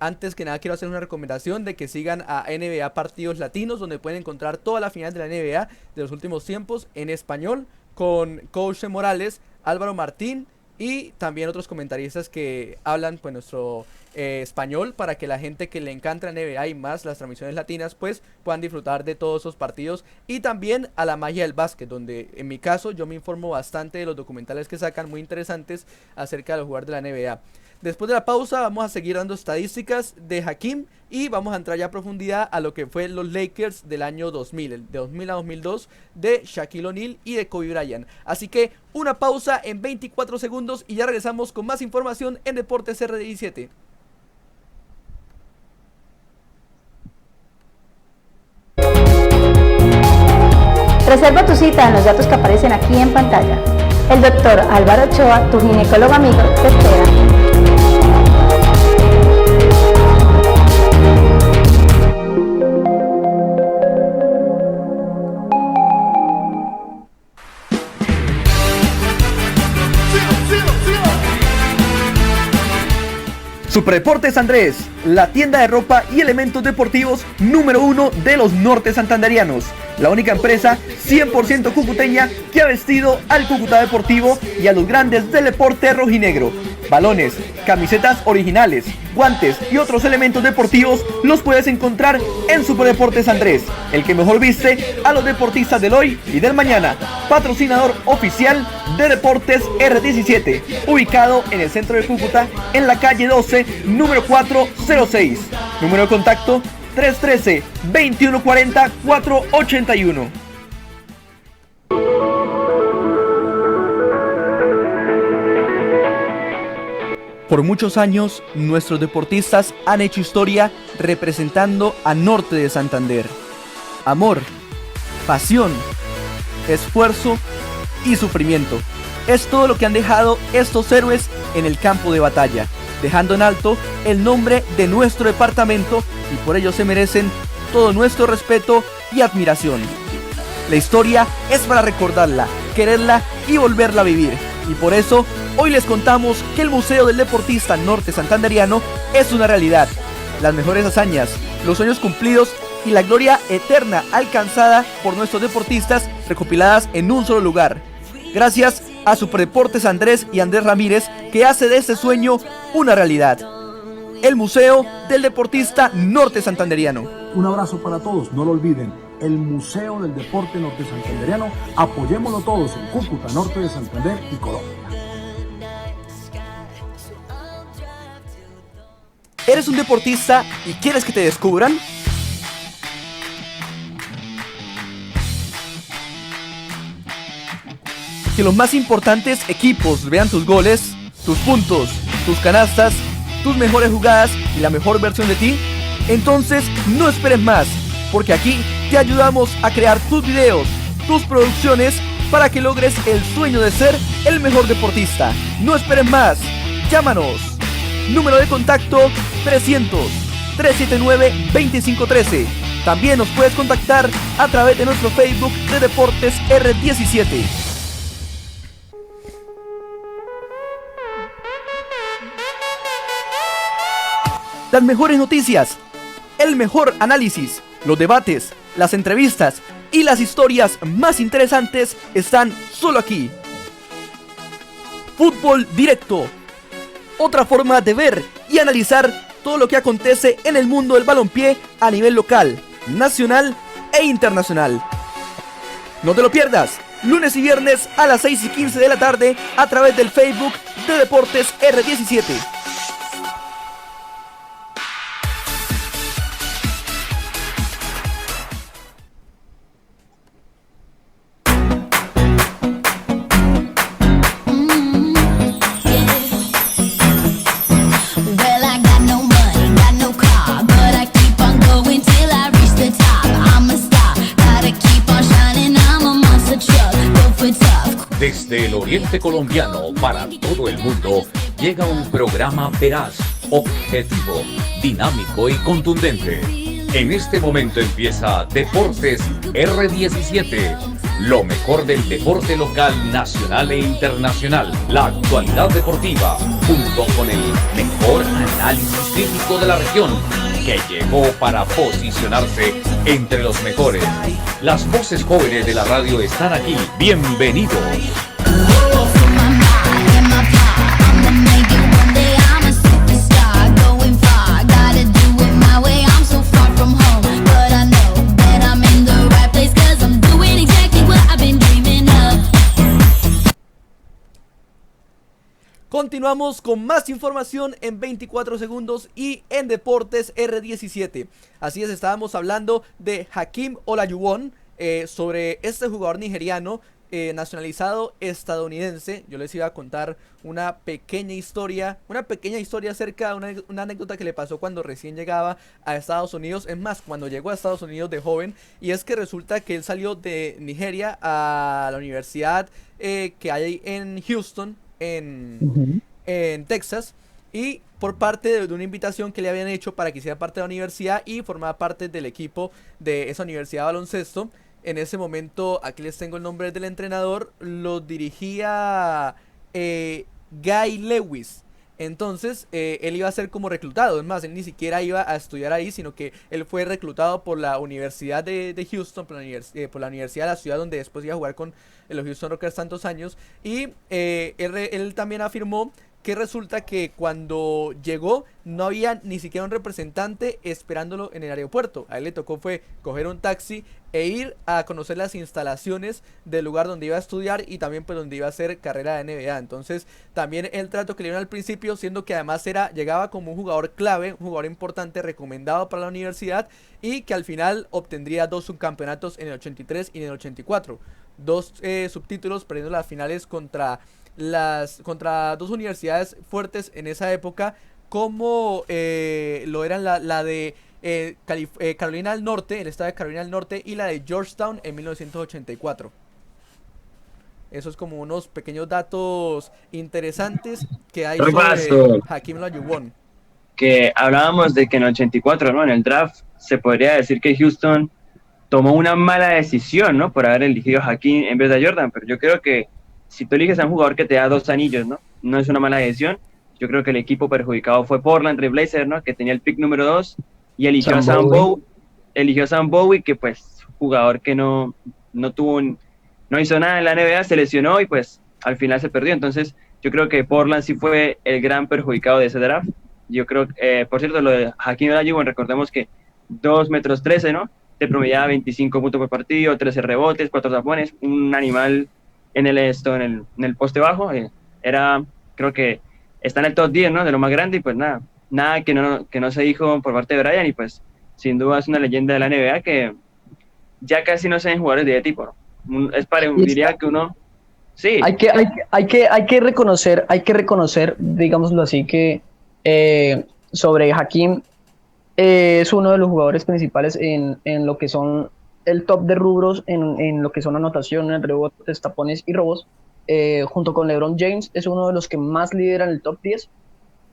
Antes que nada quiero hacer una recomendación de que sigan a NBA Partidos Latinos, donde pueden encontrar toda la final de la NBA de los últimos tiempos en español, con Coach Morales, Álvaro Martín y también otros comentaristas que hablan pues nuestro español, para que la gente que le encanta la NBA y más las transmisiones latinas pues puedan disfrutar de todos esos partidos. Y también a la magia del básquet, donde en mi caso yo me informo bastante de los documentales que sacan, muy interesantes acerca de los jugadores de la NBA. Después de la pausa vamos a seguir dando estadísticas de Hakeem y vamos a entrar ya a profundidad a lo que fue los Lakers del año 2000, de 2000 a 2002, de Shaquille O'Neal y de Kobe Bryant. Así que una pausa en 24 segundos y ya regresamos con más información en Deportes R17. Reserva tu cita en los datos que aparecen aquí en pantalla. El doctor Álvaro Ochoa, tu ginecólogo amigo, te espera. Superdeportes Andrés, la tienda de ropa y elementos deportivos número 1 de los norte santanderianos. La única empresa 100% cucuteña que ha vestido al Cúcuta Deportivo y a los grandes del deporte rojinegro. Balones, camisetas originales, guantes y otros elementos deportivos los puedes encontrar en Superdeportes Andrés, el que mejor viste a los deportistas del hoy y del mañana. Patrocinador oficial de Deportes R17, ubicado en el centro de Cúcuta, en la calle 12, número 406. Número de contacto 313-2140-481. Por muchos años, nuestros deportistas han hecho historia representando a Norte de Santander. Amor, pasión, esfuerzo y sufrimiento. Es todo lo que han dejado estos héroes en el campo de batalla, dejando en alto el nombre de nuestro departamento, y por ello se merecen todo nuestro respeto y admiración. La historia es para recordarla, quererla y volverla a vivir. Y por eso, hoy les contamos que el Museo del Deportista Norte Santanderiano es una realidad. Las mejores hazañas, los sueños cumplidos y la gloria eterna alcanzada por nuestros deportistas recopiladas en un solo lugar. Gracias a Superdeportes Andrés y Andrés Ramírez, que hace de este sueño una realidad. El Museo del Deportista Norte Santanderiano. Un abrazo para todos, no lo olviden, el Museo del Deporte Norte Santanderiano, apoyémoslo todos en Cúcuta, Norte de Santander y Colombia. ¿Eres un deportista y quieres que te descubran? Que los más importantes equipos vean tus goles, tus puntos, tus canastas, tus mejores jugadas y la mejor versión de ti. Entonces no esperes más, porque aquí te ayudamos a crear tus videos, tus producciones, para que logres el sueño de ser el mejor deportista. No esperes más, llámanos. Número de contacto 300-379-2513. También nos puedes contactar a través de nuestro Facebook de Deportes R17. Las mejores noticias, el mejor análisis, los debates, las entrevistas y las historias más interesantes están solo aquí. Fútbol Directo. Otra forma de ver y analizar todo lo que acontece en el mundo del balompié a nivel local, nacional e internacional. No te lo pierdas, lunes y viernes a las 6:15 de la tarde a través del Facebook de Deportes R17. Desde el oriente colombiano para todo el mundo llega un programa veraz, objetivo, dinámico y contundente. En este momento empieza Deportes R17, lo mejor del deporte local, nacional e internacional, la actualidad deportiva, junto con el mejor análisis crítico de la región, que llegó para posicionarse entre los mejores. Las voces jóvenes de la radio están aquí. Bienvenidos. Continuamos con más información en 24 segundos y en Deportes R17. Así es, estábamos hablando de Hakeem Olajuwon, sobre este jugador nigeriano nacionalizado estadounidense. Yo les iba a contar una pequeña historia acerca de una anécdota que le pasó cuando recién llegaba a Estados Unidos. Es más, cuando llegó a Estados Unidos de joven, y es que resulta que él salió de Nigeria a la universidad que hay en Houston, en Texas, y por parte de una invitación que le habían hecho para que hiciera parte de la universidad y formara parte del equipo de esa universidad de baloncesto. En ese momento, aquí les tengo el nombre del entrenador, lo dirigía Guy Lewis. Entonces, él iba a ser como reclutado. Es más, él ni siquiera iba a estudiar ahí, sino que él fue reclutado por la Universidad de Houston, por la Universidad de la ciudad donde después iba a jugar con los Houston Rockets tantos años. Y él también afirmó que resulta que cuando llegó no había ni siquiera un representante esperándolo en el aeropuerto. A él le tocó fue coger un taxi e ir a conocer las instalaciones del lugar donde iba a estudiar y también pues donde iba a hacer carrera de NBA. Entonces también el trato que le dieron al principio, siendo que además llegaba como un jugador clave, un jugador importante, recomendado para la universidad, y que al final obtendría 2 subcampeonatos en el 83 y en el 84. 2 subtítulos, perdiendo las finales contra 2 universidades fuertes en esa época, como lo eran la de Carolina del Norte, el estado de Carolina del Norte, y la de Georgetown en 1984. Eso es como unos pequeños datos interesantes que hay sobre Hakeem Olajuwon. Que hablábamos de que en el 84, ¿no? En el draft se podría decir que Houston tomó una mala decisión, ¿no? Por haber elegido a Hakeem en vez de a Jordan, pero yo creo que si tú eliges a un jugador que te da 2 anillos, ¿no? No es una mala decisión. Yo creo que el equipo perjudicado fue Portland Trail Blazers, ¿no? Que tenía el pick número 2 y eligió a Sam Bowie, que pues jugador que no hizo nada en la NBA, se lesionó y pues al final se perdió. Entonces, yo creo que Portland sí fue el gran perjudicado de ese draft. Yo creo, por cierto, lo de Hakeem Olajuwon, recordemos que 2 metros 13, ¿no? Te promediaba 25 puntos por partido, 13 rebotes, 4 tapones, un animal en el poste bajo. Era, creo que está en el top 10, ¿no? De lo más grande, y pues nada que no se dijo por parte de Brian, y pues sin duda es una leyenda de la NBA que ya casi no se ven jugadores de ese tipo, ¿no? Diría que uno, sí. Hay que reconocer, digámoslo así, que sobre Hakeem, es uno de los jugadores principales en lo que son el top de rubros, en lo que son anotaciones, rebotes, tapones y robos. Junto con LeBron James, es uno de los que más lideran el top 10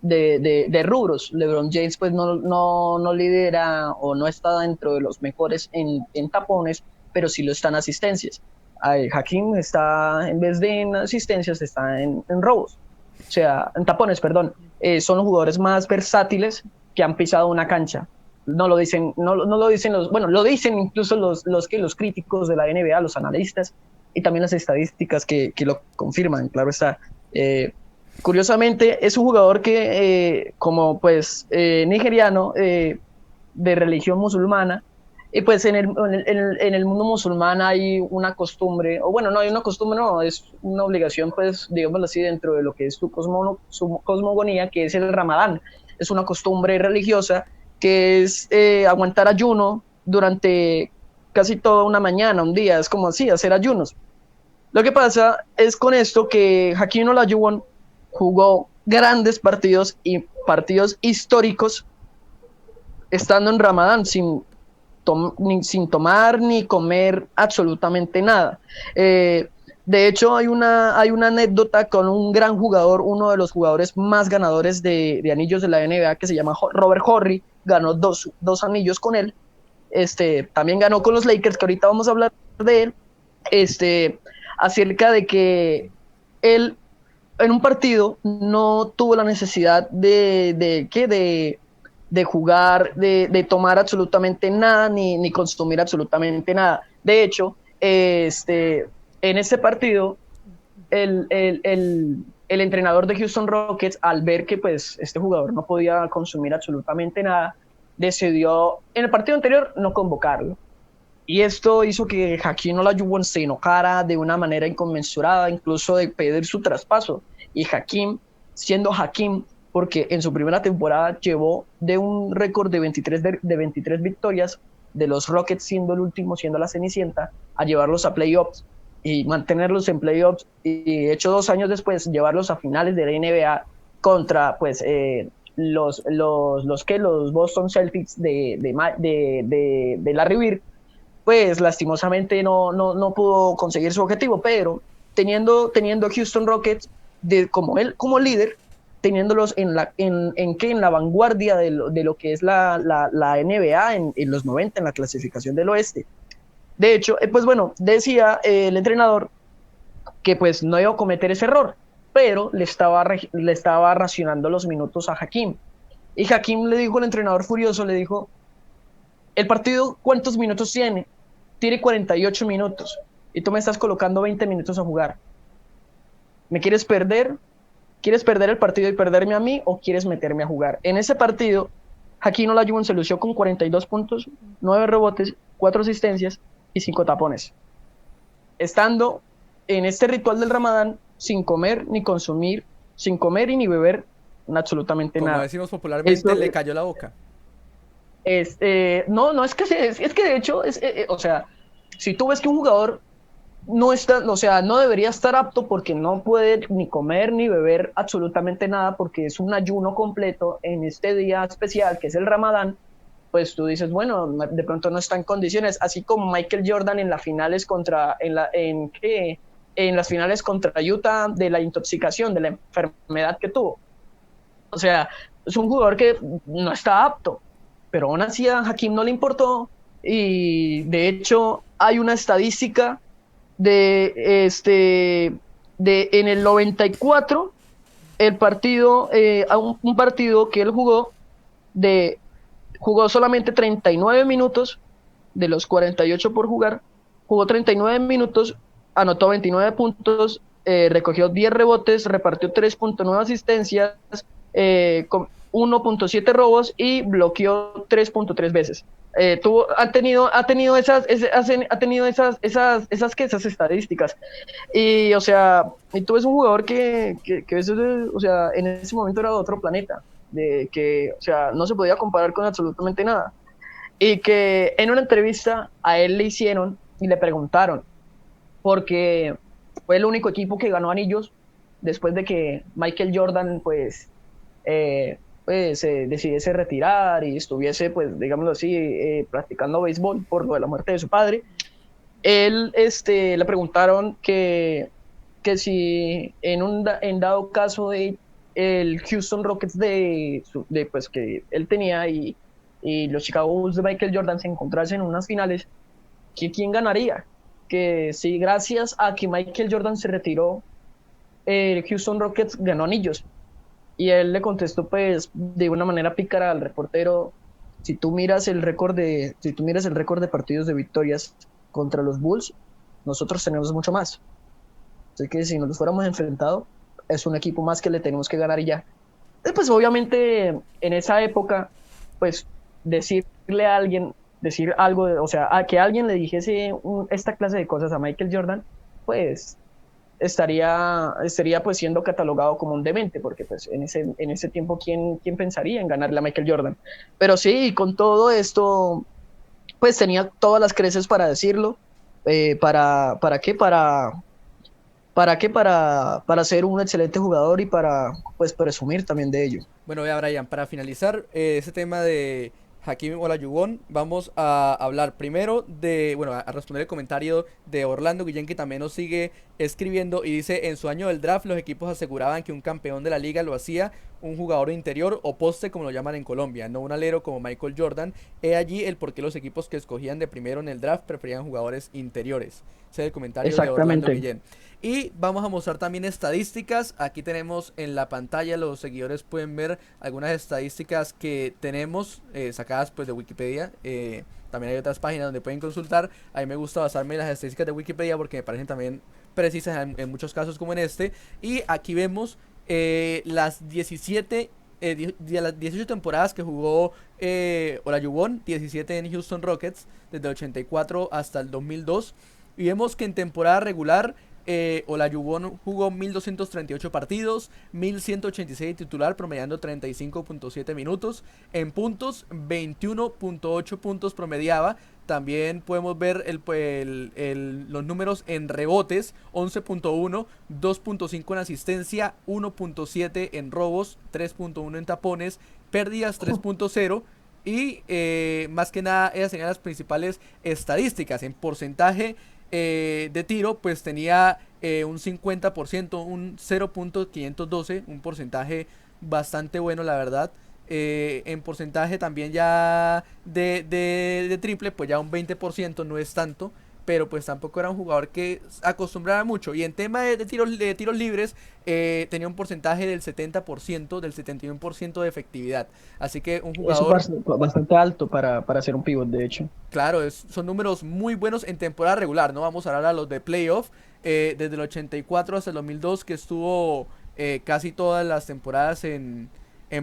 de rubros. LeBron James pues no lidera o no está dentro de los mejores en tapones, pero sí lo está en asistencias. Hakeem está, en vez de en asistencias, está en robos, o sea, en tapones, perdón. Son los jugadores más versátiles que han pisado una cancha. No lo dicen, no lo dicen lo dicen incluso los críticos de la NBA, los analistas, y también las estadísticas que lo confirman, claro está. Curiosamente, es un jugador que, como pues nigeriano, de religión musulmana, y pues en el mundo musulmán hay una costumbre, o bueno, no hay una costumbre, no, es una obligación, pues, digámoslo así, dentro de lo que es su cosmogonía, que es el Ramadán. Es una costumbre religiosa que es aguantar ayuno durante casi toda una mañana, un día, es como así, hacer ayunos. Lo que pasa es con esto que Hakeem Olajuwon jugó grandes partidos y partidos históricos estando en Ramadán sin tomar ni comer absolutamente nada. De hecho, hay una anécdota con un gran jugador, uno de los jugadores más ganadores de anillos de la NBA, que se llama Robert Horry. Ganó dos anillos con él. También ganó con los Lakers, que ahorita vamos a hablar de él. Acerca de que él en un partido no tuvo la necesidad de jugar, de tomar absolutamente nada, ni consumir absolutamente nada. De hecho, en ese partido, el entrenador de Houston Rockets, al ver que pues este jugador no podía consumir absolutamente nada, decidió en el partido anterior no convocarlo. Y esto hizo que Hakeem Olajuwon se enojara de una manera inconmensurada, incluso de pedir su traspaso. Y Hakeem, siendo Hakeem, porque en su primera temporada llevó de un récord de 23 victorias, de los Rockets siendo el último, siendo la cenicienta, a llevarlos a playoffs y mantenerlos en playoffs, y hecho 2 años después llevarlos a finales de la NBA contra pues los Boston Celtics de Larry Bird. Pues lastimosamente no pudo conseguir su objetivo, pero teniendo a Houston Rockets como líder, teniéndolos en la vanguardia de lo que es la NBA en los 90, en la clasificación del oeste. De hecho, pues bueno, decía el entrenador que pues no iba a cometer ese error, pero le estaba racionando los minutos a Hakeem. Y Hakeem le dijo al entrenador furioso, le dijo: el partido, ¿cuántos minutos tiene? Tiene 48 minutos y tú me estás colocando 20 minutos a jugar. ¿Me quieres perder? ¿Quieres perder el partido y perderme a mí o quieres meterme a jugar? En ese partido, Hakeem Olajuwon se lució con 42 puntos, 9 rebotes, 4 asistencias y 5 tapones. Estando en este ritual del Ramadán sin comer ni consumir, sin comer y ni beber absolutamente nada. Como decimos popularmente, le cayó la boca. No, es que de hecho, o sea, si tú ves que un jugador no está, o sea, no debería estar apto porque no puede ni comer ni beber absolutamente nada porque es un ayuno completo en este día especial que es el Ramadán, pues tú dices, bueno, de pronto no está en condiciones, así como Michael Jordan en las finales contra Utah, de la intoxicación, de la enfermedad que tuvo. O sea, es un jugador que no está apto, pero aún así a Hakeem no le importó, y de hecho hay una estadística de en el 94, el partido, un partido que él jugó solamente 39 minutos de los 48 por jugar, jugó 39 minutos, anotó 29 puntos, recogió 10 rebotes, repartió 3.9 asistencias, con 1.7 robos y bloqueó 3.3 veces. Ha tenido esas estadísticas. Y, o sea, y tú ves un jugador que eso, o sea, en ese momento era de otro planeta, de que, o sea, no se podía comparar con absolutamente nada. Y que en una entrevista a él le hicieron y le preguntaron, porque fue el único equipo que ganó anillos después de que Michael Jordan, decidiese retirar y estuviese, pues, digámoslo así, practicando béisbol por lo de la muerte de su padre. Él, le preguntaron que si en dado caso de el Houston Rockets pues, que él tenía y los Chicago Bulls de Michael Jordan se encontrasen en unas finales, ¿quién ganaría? Que si gracias a que Michael Jordan se retiró, el Houston Rockets ganó anillos. Y él le contestó, pues, de una manera pícara al reportero: si tú miras el récord de partidos de victorias contra los Bulls, nosotros tenemos mucho más. Así que si nos los fuéramos enfrentado, es un equipo más que le tenemos que ganar y ya. Pues obviamente en esa época, pues decirle a alguien, decir algo, o sea, a que alguien le dijese esta clase de cosas a Michael Jordan, pues estaría pues siendo catalogado como un demente, porque pues en ese tiempo ¿quién pensaría en ganarle a Michael Jordan? Pero sí, con todo esto, pues tenía todas las creces para decirlo. ¿Para qué? Para ser un excelente jugador y para, pues, presumir también de ello. Bueno, vea, Brian, para finalizar ese tema de Hakeem Olajuwon, vamos a hablar primero de, bueno, a responder el comentario de Orlando Guillén, que también nos sigue escribiendo y dice: en su año del draft los equipos aseguraban que un campeón de la liga lo hacía un jugador interior o poste, como lo llaman en Colombia, no un alero como Michael Jordan. He allí el por qué los equipos que escogían de primero en el draft preferían jugadores interiores. Ese es el comentario de Orlando Guillén. Y vamos a mostrar también estadísticas. Aquí tenemos en la pantalla, los seguidores pueden ver algunas estadísticas que tenemos sacadas pues de Wikipedia. También hay otras páginas donde pueden consultar. A mí me gusta basarme en las estadísticas de Wikipedia porque me parecen también precisas en muchos casos como en este. Y aquí vemos las 18 temporadas que jugó Olajuwon, 17 en Houston Rockets, desde el 84 hasta el 2002. Y vemos que en temporada regular Olajuwon jugó 1238 partidos, 1186 titular, promediando 35.7 minutos. En puntos, 21.8 puntos promediaba. También podemos ver los números en rebotes: 11.1, 2.5 en asistencia, 1.7 en robos, 3.1 en tapones, pérdidas 3.0. Y más que nada esas serían las principales estadísticas. En porcentaje de tiro, pues tenía un 50%, un 0.512, un porcentaje bastante bueno, la verdad. En porcentaje también ya de triple, pues ya un 20%, no es tanto, pero pues tampoco era un jugador que acostumbrara mucho. Y en tema de tiros libres, tenía un porcentaje del 70%, del 71% de efectividad. Así que un jugador... Eso es bastante alto para ser un pivot, de hecho. Claro, son números muy buenos en temporada regular, ¿no? Vamos a hablar a los de playoff, desde el 84 hasta el 2002, que estuvo casi todas las temporadas en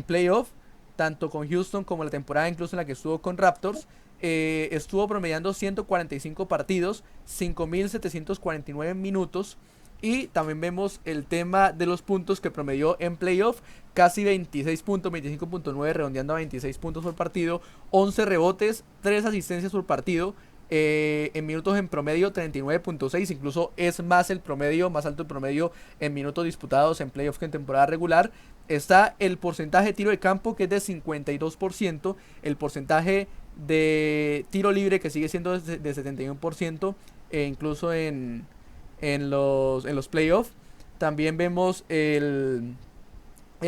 playoff, tanto con Houston como la temporada incluso en la que estuvo con Raptors. Estuvo promediando 145 partidos, 5.749 minutos. Y también vemos el tema de los puntos que promedió en playoff: casi 26 puntos, 25.9, redondeando a 26 puntos por partido, 11 rebotes, 3 asistencias por partido. En minutos en promedio 39.6, incluso es más alto el promedio en minutos disputados en playoff que en temporada regular. Está el porcentaje de tiro de campo, que es de 52%, el porcentaje de tiro libre, que sigue siendo de 71%, incluso en los playoffs. También vemos el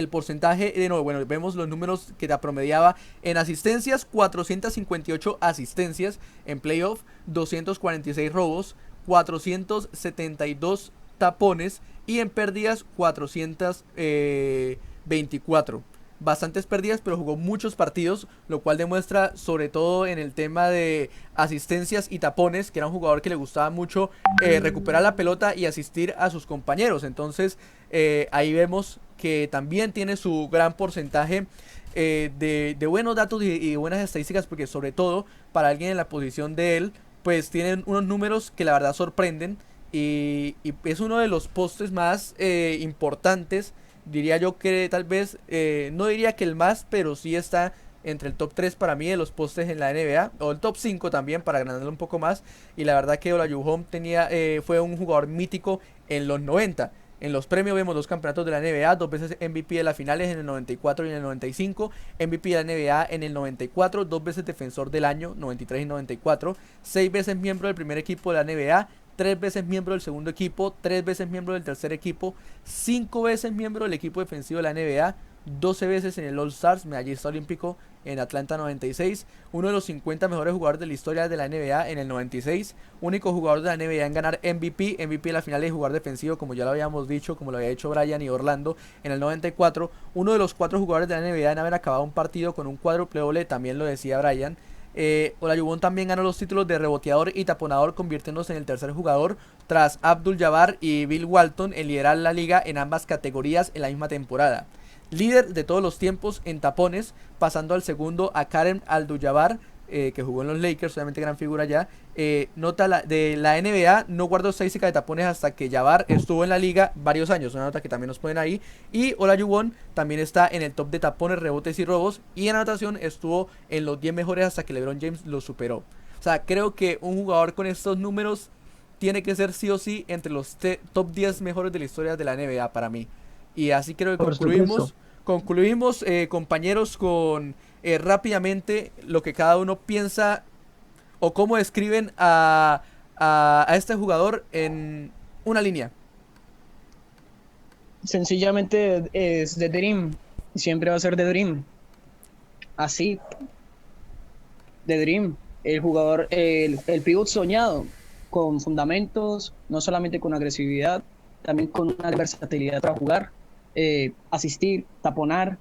porcentaje de nuevo, bueno, vemos los números que te promediaba en asistencias: 458 asistencias en playoff, 246 robos, 472 tapones, y en pérdidas 424. bastantes pérdidas, pero jugó muchos partidos, lo cual demuestra sobre todo en el tema de asistencias y tapones, que era un jugador que le gustaba mucho recuperar la pelota y asistir a sus compañeros. Entonces ahí vemos que también tiene su gran porcentaje de buenos datos y buenas estadísticas, porque sobre todo para alguien en la posición de él, pues tienen unos números que la verdad sorprenden, y es uno de los postes más importantes. Diría yo que tal vez, no diría que el más, pero sí está entre el top 3 para mí de los postes en la NBA, o el top 5 también, para agrandarlo un poco más. Y la verdad que Olajuwon fue un jugador mítico en los 90. En los premios vemos 2 campeonatos de la NBA, 2 veces MVP de las finales en el 94 y en el 95, MVP de la NBA en el 94, 2 veces defensor del año, 93 y 94, 6 veces miembro del primer equipo de la NBA, 3 veces miembro del segundo equipo, 3 veces miembro del tercer equipo, 5 veces miembro del equipo defensivo de la NBA, 12 veces en el All-Stars, medallista olímpico en Atlanta 96, uno de los 50 mejores jugadores de la historia de la NBA en el 96, único jugador de la NBA en ganar MVP de la final y jugador defensivo, como ya lo habíamos dicho, como lo había hecho Brian y Orlando en el 94, uno de los 4 jugadores de la NBA en haber acabado un partido con un cuádruple doble, también lo decía Brian. Olajuwon también ganó los títulos de reboteador y taponador, convirtiéndose en el tercer jugador tras Abdul Jabbar y Bill Walton en liderar la liga en ambas categorías en la misma temporada. Líder de todos los tiempos en tapones, pasando al segundo a Kareem Abdul-Jabbar, que jugó en los Lakers, obviamente gran figura ya. Nota de la NBA, no guardó estadística de tapones hasta que Jabbar estuvo en la liga varios años, una nota que también nos ponen ahí. Y Olajuwon también está en el top de tapones, rebotes y robos, y en anotación estuvo en los 10 mejores hasta que LeBron James lo superó. O sea, creo que un jugador con estos números tiene que ser sí o sí entre los top 10 mejores de la historia de la NBA para mí. Y así creo que concluimos, compañeros, con rápidamente lo que cada uno piensa o cómo describen a este jugador en una línea. Sencillamente es The Dream, siempre va a ser The Dream. Así, The Dream, el jugador, el pivot soñado, con fundamentos, no solamente con agresividad, también con una versatilidad para jugar, asistir, taponar.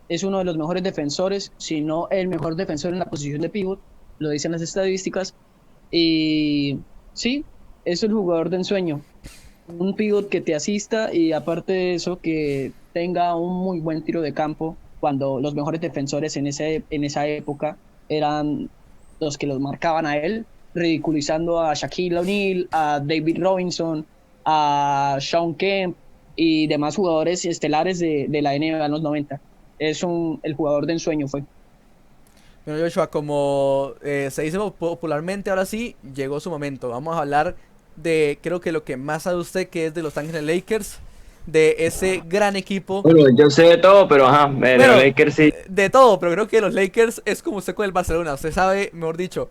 Es uno de los mejores defensores, si no el mejor defensor en la posición de pivot, lo dicen las estadísticas. Y sí, es el jugador de ensueño, un pivot que te asista y aparte de eso que tenga un muy buen tiro de campo, cuando los mejores defensores en esa época eran los que los marcaban a él, ridiculizando a Shaquille O'Neal, a David Robinson, a Shawn Kemp y demás jugadores estelares de la NBA en los 90. Es el jugador de ensueño fue. Bueno, Joshua, como se dice popularmente, ahora sí, llegó su momento. Vamos a hablar de, creo que lo que más sabe usted, que es de Los Ángeles Lakers, de ese gran equipo. Bueno, yo sé de todo, pero de los Lakers sí. De todo, pero creo que los Lakers es como usted con el Barcelona. Usted sabe, mejor dicho,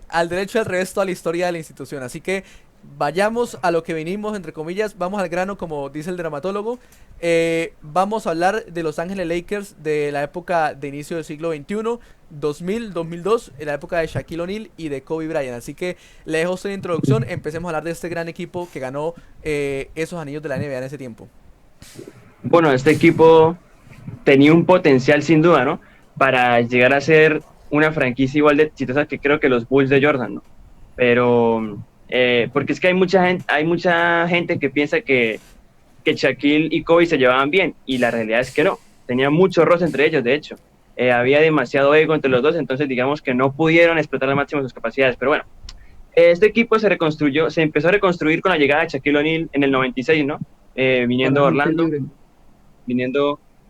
al derecho y al revés toda la historia de la institución. Así que vayamos a lo que venimos, entre comillas, vamos al grano, como dice el dramatólogo. Vamos a hablar de Los Ángeles Lakers de la época de inicio del siglo XXI, 2000, 2002, en la época de Shaquille O'Neal y de Kobe Bryant. Así que le dejo esta introducción, empecemos a hablar de este gran equipo que ganó esos anillos de la NBA en ese tiempo. Bueno, este equipo tenía un potencial sin duda, ¿no? Para llegar a ser una franquicia igual de exitosa que creo que los Bulls de Jordan, ¿no? Pero porque es que hay mucha gente que piensa que Shaquille y Kobe se llevaban bien, y la realidad es que no, tenía mucho roce entre ellos. De hecho, había demasiado ego entre los dos, entonces digamos que no pudieron explotar al máximo sus capacidades. Pero bueno, este equipo se empezó a reconstruir con la llegada de Shaquille O'Neal en el 96, ¿no? Viniendo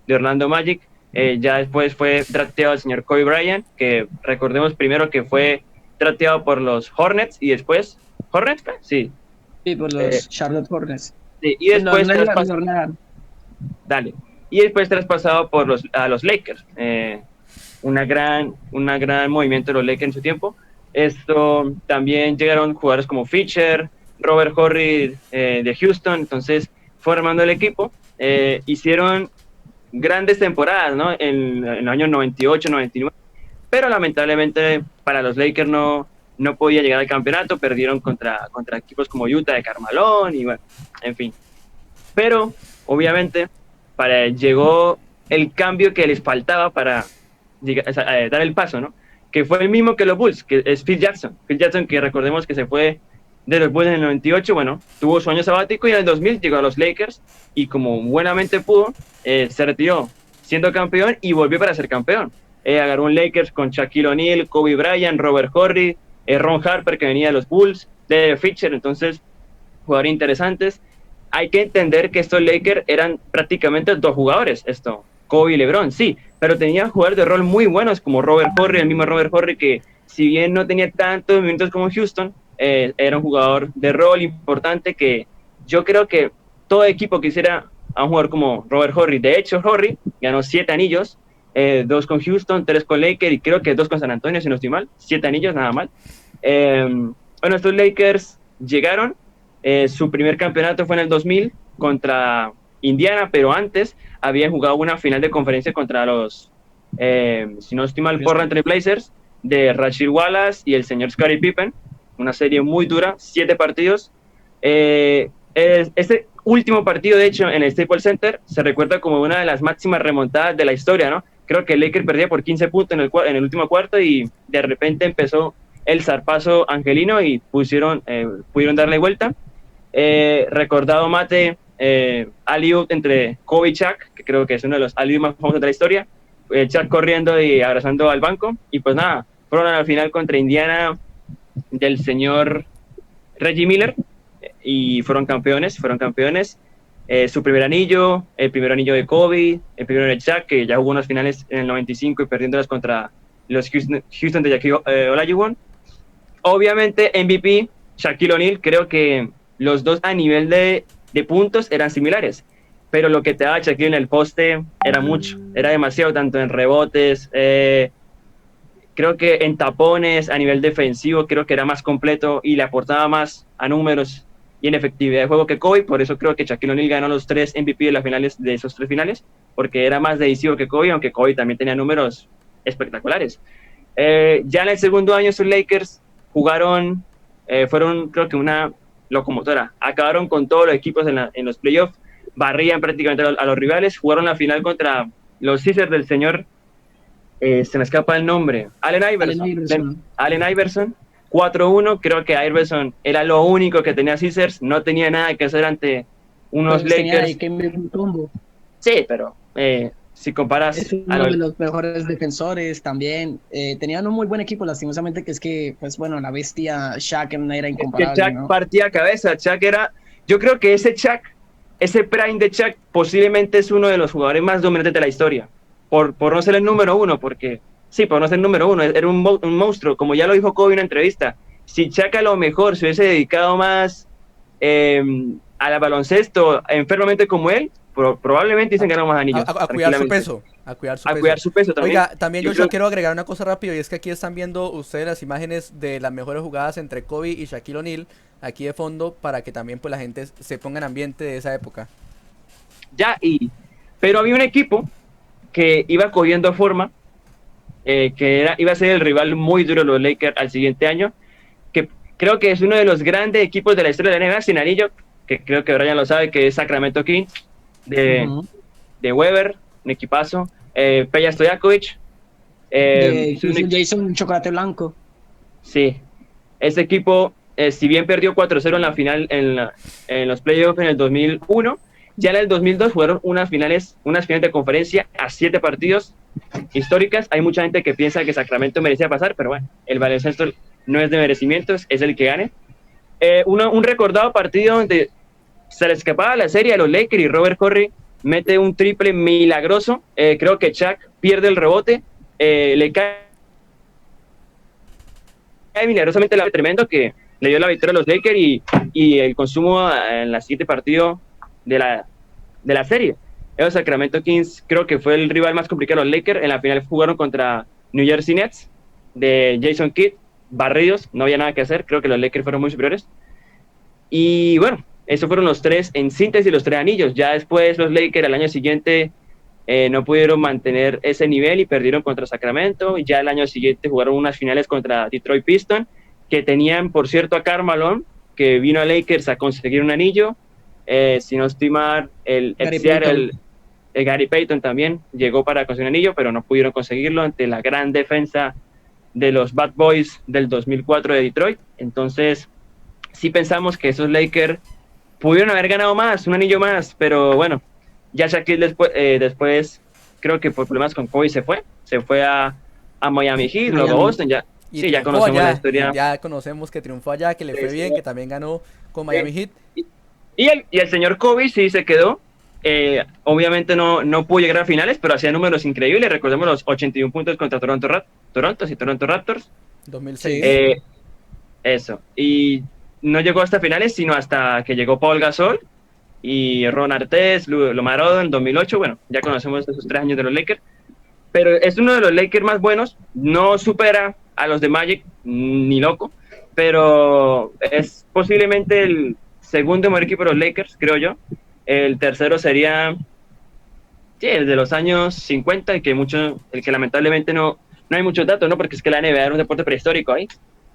de Orlando Magic. Ya después fue drafteado el señor Kobe Bryant, que recordemos primero que fue drafteado por los Hornets y después ¿Hornets? Sí, por los Charlotte Hornets. Sí, y después y después traspasado a los Lakers. Una gran movimiento de los Lakers en su tiempo. Esto también llegaron jugadores como Fisher, Robert Horry de Houston, entonces fue armando el equipo. Hicieron grandes temporadas, ¿no? En los años 98, 99, pero lamentablemente para los Lakers no podía llegar al campeonato, perdieron contra equipos como Utah de Karl Malone y bueno, en fin. Pero obviamente llegó el cambio que les faltaba para dar el paso, ¿no? Que fue el mismo que los Bulls, que es Phil Jackson. Phil Jackson, que recordemos que se fue de los Bulls en el 98, bueno, tuvo su año sabático y en el 2000 llegó a los Lakers y como buenamente pudo, se retiró siendo campeón y volvió para ser campeón. Agarró un Lakers con Shaquille O'Neal, Kobe Bryant, Robert Horry, Ron Harper, que venía de los Bulls, Derek Fisher, entonces jugadores interesantes. Hay que entender que estos Lakers eran prácticamente dos jugadores, Kobe y LeBron, sí, pero tenían jugadores de rol muy buenos como Robert Horry, el mismo Robert Horry, que si bien no tenía tantos minutos como Houston, era un jugador de rol importante que yo creo que todo equipo quisiera a un jugador como Robert Horry. De hecho, Horry ganó 7 anillos, 2 con Houston, 3 con Lakers y creo que 2 con San Antonio, si no estoy mal. 7 anillos, nada mal. Bueno, estos Lakers llegaron, su primer campeonato fue en el 2000 contra Indiana, pero antes habían jugado una final de conferencia contra los, si no estoy mal, Portland Trail Blazers, de Rasheed Wallace y el señor Scottie Pippen, una serie muy dura, 7 partidos. Este último partido, de hecho, en el Staples Center, se recuerda como una de las máximas remontadas de la historia, ¿no? Creo que el Lakers perdía por 15 puntos en el último cuarto y de repente empezó el zarpazo angelino y pudieron darle vuelta. Recordado mate, alley-oop entre Kobe y Shaq, que creo que es uno de los alley-oop más famosos de la historia, Shaq corriendo y abrazando al banco, y pues nada, fueron a la final contra Indiana del señor Reggie Miller, y fueron campeones, su primer anillo, el primer anillo de Kobe, el primero de Shaq, que ya jugó unas finales en el 95 y perdiéndolas contra los Houston de Jackie Olajuwon. Obviamente MVP, Shaquille O'Neal, creo que los dos a nivel de puntos eran similares, pero lo que te daba Shaquille en el poste era mucho, era demasiado, tanto en rebotes, creo que en tapones, a nivel defensivo, creo que era más completo y le aportaba más a números y en efectividad de juego que Kobe. Por eso creo que Shaquille O'Neal ganó los 3 MVP de las finales, de esos 3 finales, porque era más decisivo que Kobe, aunque Kobe también tenía números espectaculares. Ya en el segundo año sus Lakers jugaron, fueron creo que una locomotora, acabaron con todos los equipos en los playoffs, barrían prácticamente a los rivales, jugaron la final contra los Sixers del señor, se me escapa el nombre, Allen Iverson, 4-1, creo que Iverson era lo único que tenía Sixers, no tenía nada que hacer ante unos Lakers. Sí, pero si comparas... Es uno de los mejores defensores también. Tenían un muy buen equipo, lastimosamente, que es que, pues bueno, la bestia Shaq era incomparable. Shaq, ¿no? Partía cabeza, Shaq era... Yo creo que ese prime de Shaq posiblemente es uno de los jugadores más dominantes de la historia. Por no ser el número uno, porque... Sí, por no ser el número uno, era un monstruo, como ya lo dijo Kobe en una entrevista. Si Shaq a lo mejor se hubiese dedicado más al baloncesto enfermamente como él, probablemente dicen que ganamos más anillos. A cuidar su peso. A cuidar su peso también. Oiga, también yo quiero agregar una cosa rápido, y es que aquí están viendo ustedes las imágenes de las mejores jugadas entre Kobe y Shaquille O'Neal, aquí de fondo, para que también pues la gente se ponga en ambiente de esa época. Pero había un equipo que iba cogiendo forma, iba a ser el rival muy duro de los Lakers al siguiente año, que creo que es uno de los grandes equipos de la historia de la NBA sin anillo, que creo que Brian lo sabe, que es Sacramento Kings, de Weber, un equipazo, Peja Stojakovic, Jason Chocolate Blanco. Sí, ese equipo, si bien perdió 4-0 en la final, en los playoffs en el 2001, ya en el 2002 jugaron unas finales de conferencia a 7 partidos históricas. Hay mucha gente que piensa que Sacramento merecía pasar, pero bueno, el baloncesto no es de merecimientos, es el que gane. Un recordado partido donde se le escapaba la serie a los Lakers y Robert Horry mete un triple milagroso. Creo que Shaq pierde el rebote, le cae milagrosamente el tremendo que le dio la victoria a los Lakers y el consumo en la siguiente partido de la serie. Los Sacramento Kings creo que fue el rival más complicado de los Lakers. En la final jugaron contra New Jersey Nets de Jason Kidd, barridos, no había nada que hacer, creo que los Lakers fueron muy superiores. Y bueno, esos fueron los 3, en síntesis, los 3 anillos. Ya después los Lakers al año siguiente no pudieron mantener ese nivel y perdieron contra Sacramento. Y ya el año siguiente jugaron unas finales contra Detroit Pistons, que tenían, por cierto, a Karl Malone, que vino a Lakers a conseguir un anillo. Si no estoy mal, el Gary Payton también llegó para conseguir un anillo, pero no pudieron conseguirlo ante la gran defensa de los Bad Boys del 2004 de Detroit. Entonces, sí pensamos que esos Lakers pudieron haber ganado más, un anillo más, pero bueno, ya Shaquille después creo que por problemas con Kobe se fue a Miami Heat, luego a Boston, ya. Y Sí, ya triunfó conocemos allá, la historia. ya conocemos que triunfó allá, que le fue bien, que también ganó con Miami Heat. Y el señor Kobe sí se quedó. Obviamente no pudo llegar a finales, pero hacía números increíbles. Recordemos los 81 puntos contra Toronto Raptors. 2006. Eso. Y no llegó hasta finales, sino hasta que llegó Paul Gasol y Ron Artest, Lamar Odom en 2008. Bueno, ya conocemos esos 3 años de los Lakers. Pero es uno de los Lakers más buenos. No supera a los de Magic, ni loco. Pero es posiblemente el segundo mejor equipo de los Lakers, creo yo. El tercero sería el de los años 50, el que lamentablemente no hay muchos datos, ¿no? Porque es que la NBA era un deporte prehistórico ahí.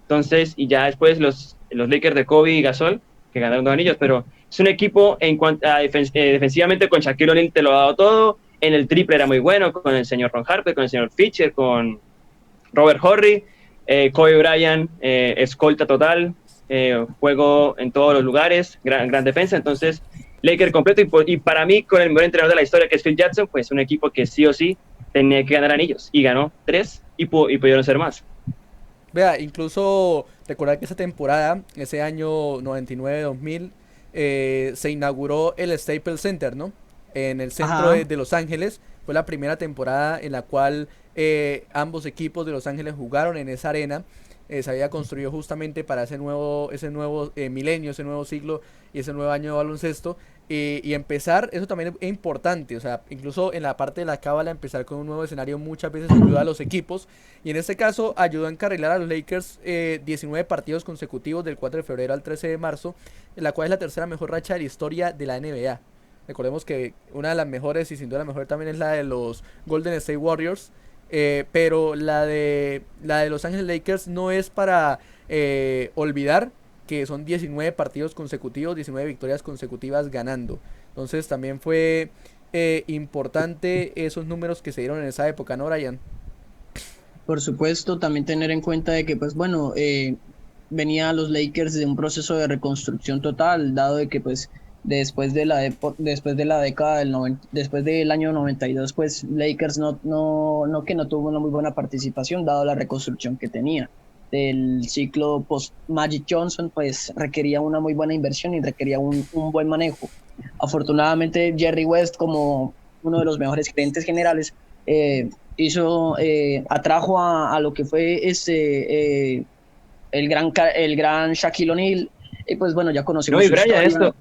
Entonces, y ya después los Lakers de Kobe y Gasol, que ganaron 2 anillos, pero es un equipo en cuanto a defensivamente con Shaquille O'Neal te lo ha dado todo. En el triple era muy bueno, con el señor Ron Harper, con el señor Fisher, con Robert Horry, Kobe Bryant, escolta total, juego en todos los lugares, gran defensa. Entonces, Lakers completo, y para mí, con el mejor entrenador de la historia, que es Phil Jackson, pues un equipo que sí o sí tenía que ganar anillos, y ganó 3, y pudieron ser más. Vea, incluso recordar que esa temporada, ese año 99-2000, se inauguró el Staples Center, ¿no? En el centro de Los Ángeles. Fue la primera temporada en la cual ambos equipos de Los Ángeles jugaron en esa arena. Se había construido justamente para ese nuevo milenio, ese nuevo siglo y ese nuevo año de baloncesto. Y empezar, eso también es importante, o sea, incluso en la parte de la cábala, empezar con un nuevo escenario muchas veces ayuda a los equipos, y en este caso ayudó a encarrilar a los Lakers 19 partidos consecutivos del 4 de febrero al 13 de marzo, la cual es la tercera mejor racha de la historia de la NBA. Recordemos que una de las mejores, y sin duda la mejor también, es la de los Golden State Warriors, pero la de Los Ángeles Lakers no es para olvidar que son 19 partidos consecutivos, 19 victorias consecutivas ganando. Entonces también fue importante esos números que se dieron en esa época, ¿no, Brian? Por supuesto, también tener en cuenta de que, pues bueno, venía los Lakers de un proceso de reconstrucción total, dado de que, pues, después del año 92, pues Lakers no tuvo una muy buena participación, dado la reconstrucción que tenía. Del ciclo post Magic Johnson, pues requería una muy buena inversión y requería un buen manejo. Afortunadamente, Jerry West, como uno de los mejores gerentes generales, atrajo a lo que fue el gran Shaquille O'Neal, y pues bueno, ya conocemos No, y su Brian, historia.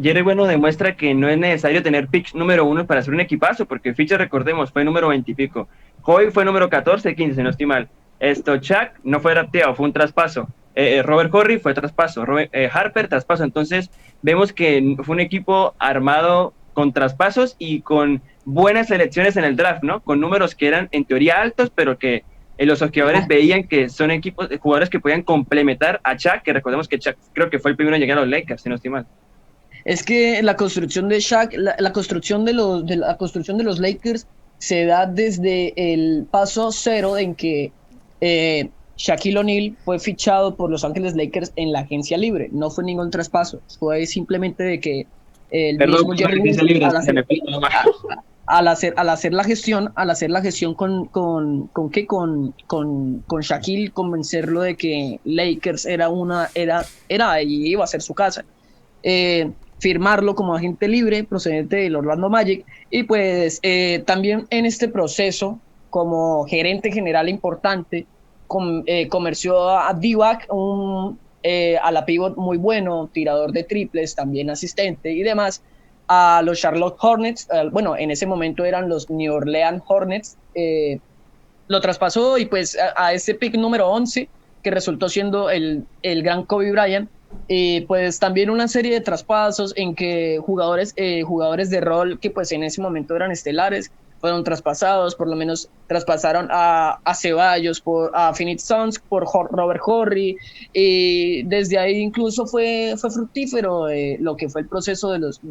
Jerry Bueno demuestra que no es necesario tener pick número 1 para hacer un equipazo, porque Fischer, recordemos, fue número 20 y pico. Kobe fue número 14, 15, si no estoy mal. Chuck no fue drafteado, fue un traspaso. Robert Horry fue traspaso. Harper, traspaso. Entonces, vemos que fue un equipo armado con traspasos y con buenas selecciones en el draft, ¿no? Con números que eran en teoría altos, pero que los observadores veían que son jugadores que podían complementar a Chuck, que recordemos que Chuck creo que fue el primero en llegar a los Lakers, si no estoy mal. Es que la construcción de Shaq, la construcción de los Lakers se da desde el paso cero en que Shaquille O'Neal fue fichado por Los Ángeles Lakers en la agencia libre. No fue ningún traspaso, fue simplemente de que el mismo Jerry West, al hacer la gestión con Shaquille, convencerlo de que Lakers era y iba a ser su casa. Firmarlo como agente libre procedente del Orlando Magic, y pues también en este proceso, como gerente general importante, comerció a Divac, a la pivot muy bueno, tirador de triples, también asistente y demás, a los Charlotte Hornets, en ese momento eran los New Orleans Hornets, lo traspasó, y pues a ese pick número 11, que resultó siendo el gran Kobe Bryant. Pues también una serie de traspasos en que jugadores de rol que pues en ese momento eran estelares fueron traspasados, por lo menos traspasaron a Ceballos, a Phoenix Suns por Robert Horry, y desde ahí incluso fue fructífero lo que fue el proceso de Los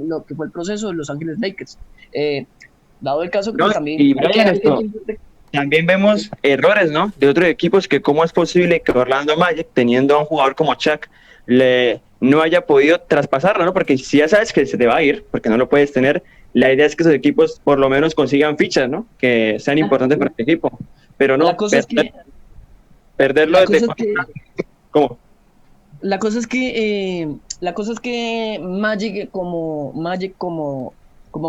Ángeles Lakers. Dado el caso que No, también y Brian, también vemos errores, ¿no? De otros equipos, que cómo es posible que Orlando Magic, teniendo a un jugador como Chuck, no haya podido traspasarlo, ¿no? Porque si ya sabes que se te va a ir, porque no lo puedes tener, la idea es que esos equipos por lo menos consigan fichas, ¿no? Que sean importantes para el equipo. Pero no, perderlo desde... ¿Cómo? La cosa es que Magic como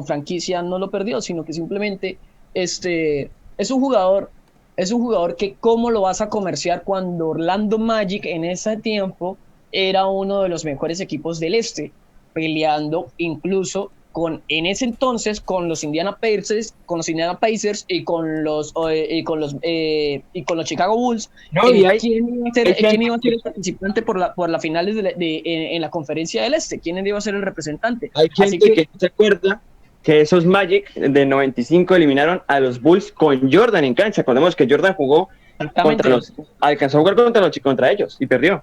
franquicia no lo perdió, sino que simplemente es un jugador que cómo lo vas a comerciar cuando Orlando Magic en ese tiempo era uno de los mejores equipos del este, peleando incluso en ese entonces con los Indiana Pacers y con los Chicago Bulls. ¿Quién iba a ser el participante por las finales en la conferencia del este? ¿Quién iba a ser el representante? Hay gente que se acuerda que esos Magic de 95 eliminaron a los Bulls con Jordan en cancha. Recordemos que Jordan jugó alcanzó a jugar contra ellos y perdió.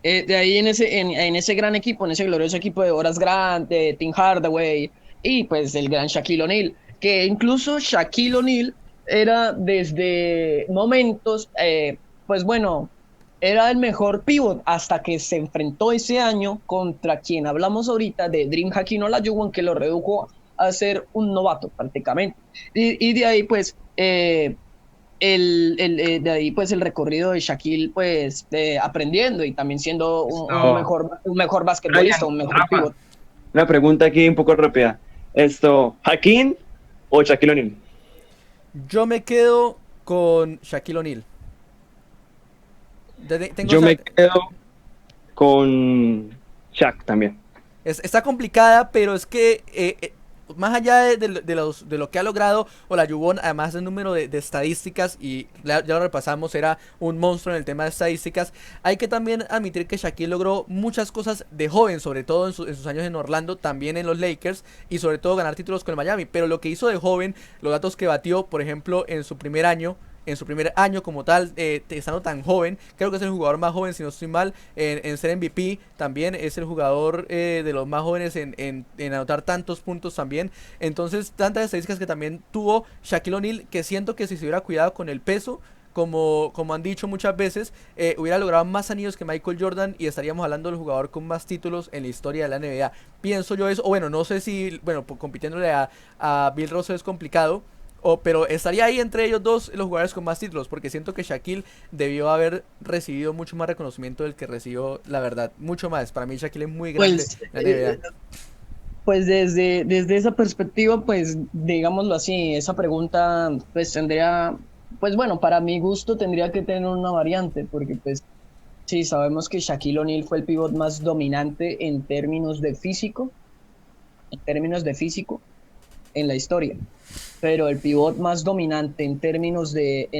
De ahí en ese gran equipo, en ese glorioso equipo de Horace Grant, de Tim Hardaway y pues el gran Shaquille O'Neal, que incluso Shaquille O'Neal era desde momentos, pues bueno, era el mejor pívot hasta que se enfrentó ese año contra quien hablamos ahorita, de Dream Hakeem Olajuwon, que lo redujo a ser un novato prácticamente. Y de ahí pues... de ahí pues el recorrido de Shaquille pues aprendiendo y también siendo un mejor basquetbolista, un mejor pívot. Una pregunta aquí un poco rápida. ¿Hakeem o Shaquille O'Neal? Yo me quedo con Shaquille O'Neal. Yo me quedo con Shaq también. Está complicada, pero es que más allá de lo que ha logrado Olajuwon, además del número de estadísticas, y ya lo repasamos, era un monstruo en el tema de estadísticas, hay que también admitir que Shaquille logró muchas cosas de joven, sobre todo en sus años en Orlando, también en los Lakers, y sobre todo ganar títulos con el Miami. Pero lo que hizo de joven, los datos que batió, por ejemplo, en su primer año como tal, estando tan joven, creo que es el jugador más joven, si no estoy mal, en ser MVP. También es el jugador de los más jóvenes en anotar tantos puntos también. Entonces, tantas estadísticas que también tuvo Shaquille O'Neal, que siento que si se hubiera cuidado con el peso, como han dicho muchas veces, hubiera logrado más anillos que Michael Jordan, y estaríamos hablando del jugador con más títulos en la historia de la NBA. Pienso yo eso, o bueno, no sé si, compitiéndole a Bill Russell es complicado, pero estaría ahí entre ellos dos los jugadores con más títulos, porque siento que Shaquille debió haber recibido mucho más reconocimiento del que recibió, la verdad, mucho más. Para mí Shaquille es muy grande en la NBA. Pues desde esa perspectiva, pues digámoslo así, esa pregunta pues tendría, pues bueno, para mi gusto tendría que tener una variante, porque pues sí, sabemos que Shaquille O'Neal fue el pívot más dominante en términos de físico en la historia, pero el pivot más dominante en términos de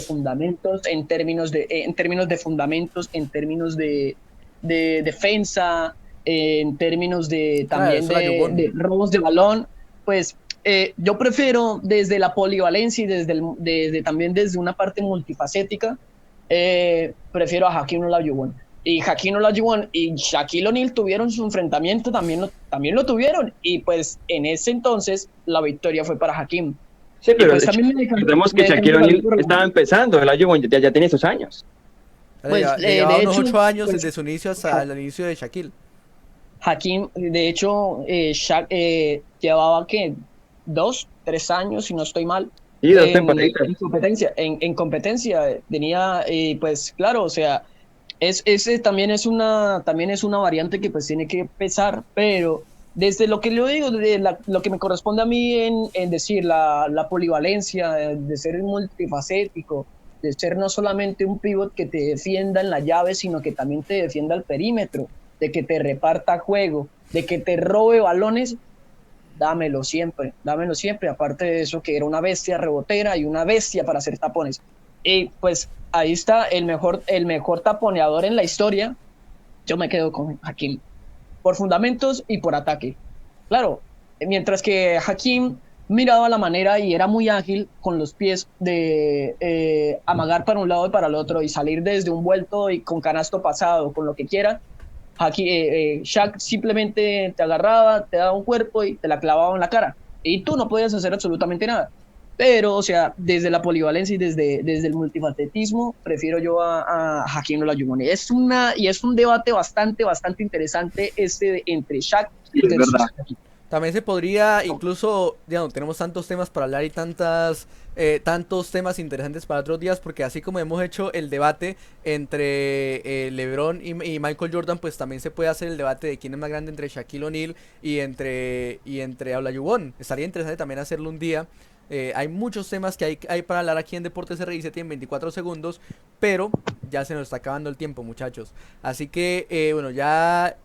fundamentos, en términos de fundamentos, en términos de defensa, en términos de también de robos de balón, pues yo prefiero desde la polivalencia y también desde una parte multifacética, prefiero a Hakeem Olajuwon. Y Hakeem Olajuwon y Shaquille O'Neal tuvieron su enfrentamiento, también lo tuvieron, y pues en ese entonces la victoria fue para Hakeem. Sí, pero pues, recordemos que Shaquille O'Neal estaba empezando, Olajuwon ya tenía esos años. Pues, llevaba unos 8 años pues, desde su inicio hasta el inicio de Shaquille. Hakeem, de hecho, Shaq llevaba que 2-3 años, si no estoy mal, y en competencia tenía, pues claro, o sea, también es una variante que pues tiene que pesar, pero desde lo que yo digo, lo que me corresponde a mí en decir la polivalencia, de ser multifacético, de ser no solamente un pivot que te defienda en la llave, sino que también te defienda al perímetro, de que te reparta juego, de que te robe balones, dámelo siempre, aparte de eso que era una bestia rebotera y una bestia para hacer tapones. Y pues ahí está el mejor taponeador en la historia. Yo me quedo con Hakeem por fundamentos y por ataque. Claro, mientras que Hakeem miraba la manera y era muy ágil con los pies de amagar para un lado y para el otro y salir desde un vuelto y con canasto pasado, con lo que quiera. Shaq simplemente te agarraba, te daba un cuerpo y te la clavaba en la cara. Y tú no podías hacer absolutamente nada. Pero, o sea, desde la polivalencia y desde el multifaceticismo, prefiero yo a Hakeem Olajuwon. Es un debate bastante interesante entre Shaq y Es verdad. Hakeem. También se podría, incluso, digamos, tenemos tantos temas para hablar y tantos temas interesantes para otros días, porque así como hemos hecho el debate entre LeBron y Michael Jordan, pues también se puede hacer el debate de quién es más grande entre Shaquille O'Neal y entre Olajuwon. Estaría interesante también hacerlo un día. Hay muchos temas que hay para hablar aquí en Deportes R17 en 24 segundos, pero ya se nos está acabando el tiempo, muchachos. Así que, bueno, ya...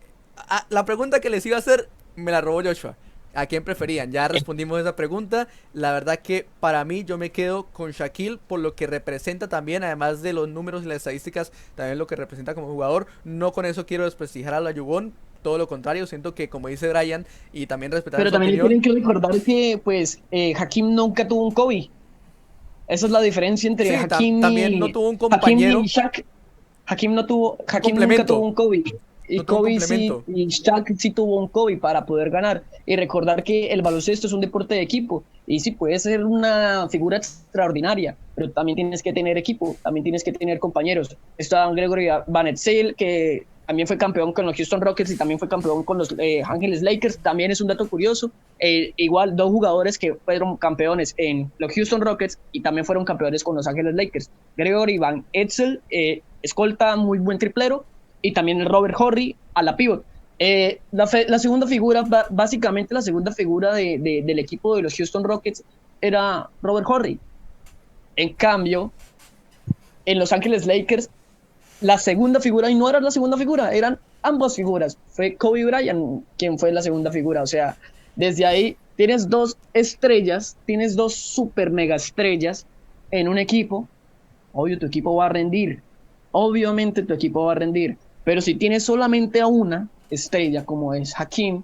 la pregunta que les iba a hacer me la robó Joshua. ¿A quién preferían? Ya respondimos esa pregunta. La verdad que para mí yo me quedo con Shaquille por lo que representa también, además de los números y las estadísticas, también lo que representa como jugador. No con eso quiero desprestigiar a Olajuwon, todo lo contrario, siento que como dice Brian y también respetar Pero su también opinión. tienen que recordar que pues Hakeem nunca tuvo un Kobe. Esa es la diferencia entre Sí, Hakeem también no y tuvo un Hakeem compañero. y Shaq. Hakeem nunca Complemento. tuvo un Kobe. Y No tuvo un Kobe sí, complemento. y Shaq sí tuvo un Kobe para poder ganar. Y recordar que el baloncesto es un deporte de equipo. Y sí, puede ser una figura extraordinaria, pero también tienes que tener equipo, también tienes que tener compañeros. Está Gregory Van Exel, que también fue campeón con los Houston Rockets y también fue campeón con los Angeles Lakers. También es un dato curioso. Igual, dos jugadores que fueron campeones en los Houston Rockets y también fueron campeones con los Angeles Lakers. Gregory Van Exel, escolta, muy buen triplero, y también Robert Horry a la pivot. La segunda figura, básicamente la segunda figura del equipo de los Houston Rockets era Robert Horry. En cambio, en Los Ángeles Lakers, la segunda figura, y no era la segunda figura, eran ambas figuras. Fue Kobe Bryant quien fue la segunda figura. O sea, desde ahí tienes dos estrellas, tienes dos super mega estrellas en un equipo. Obvio, tu equipo va a rendir. Obviamente tu equipo va a rendir. Pero si tienes solamente a una estrella como es Hakeem,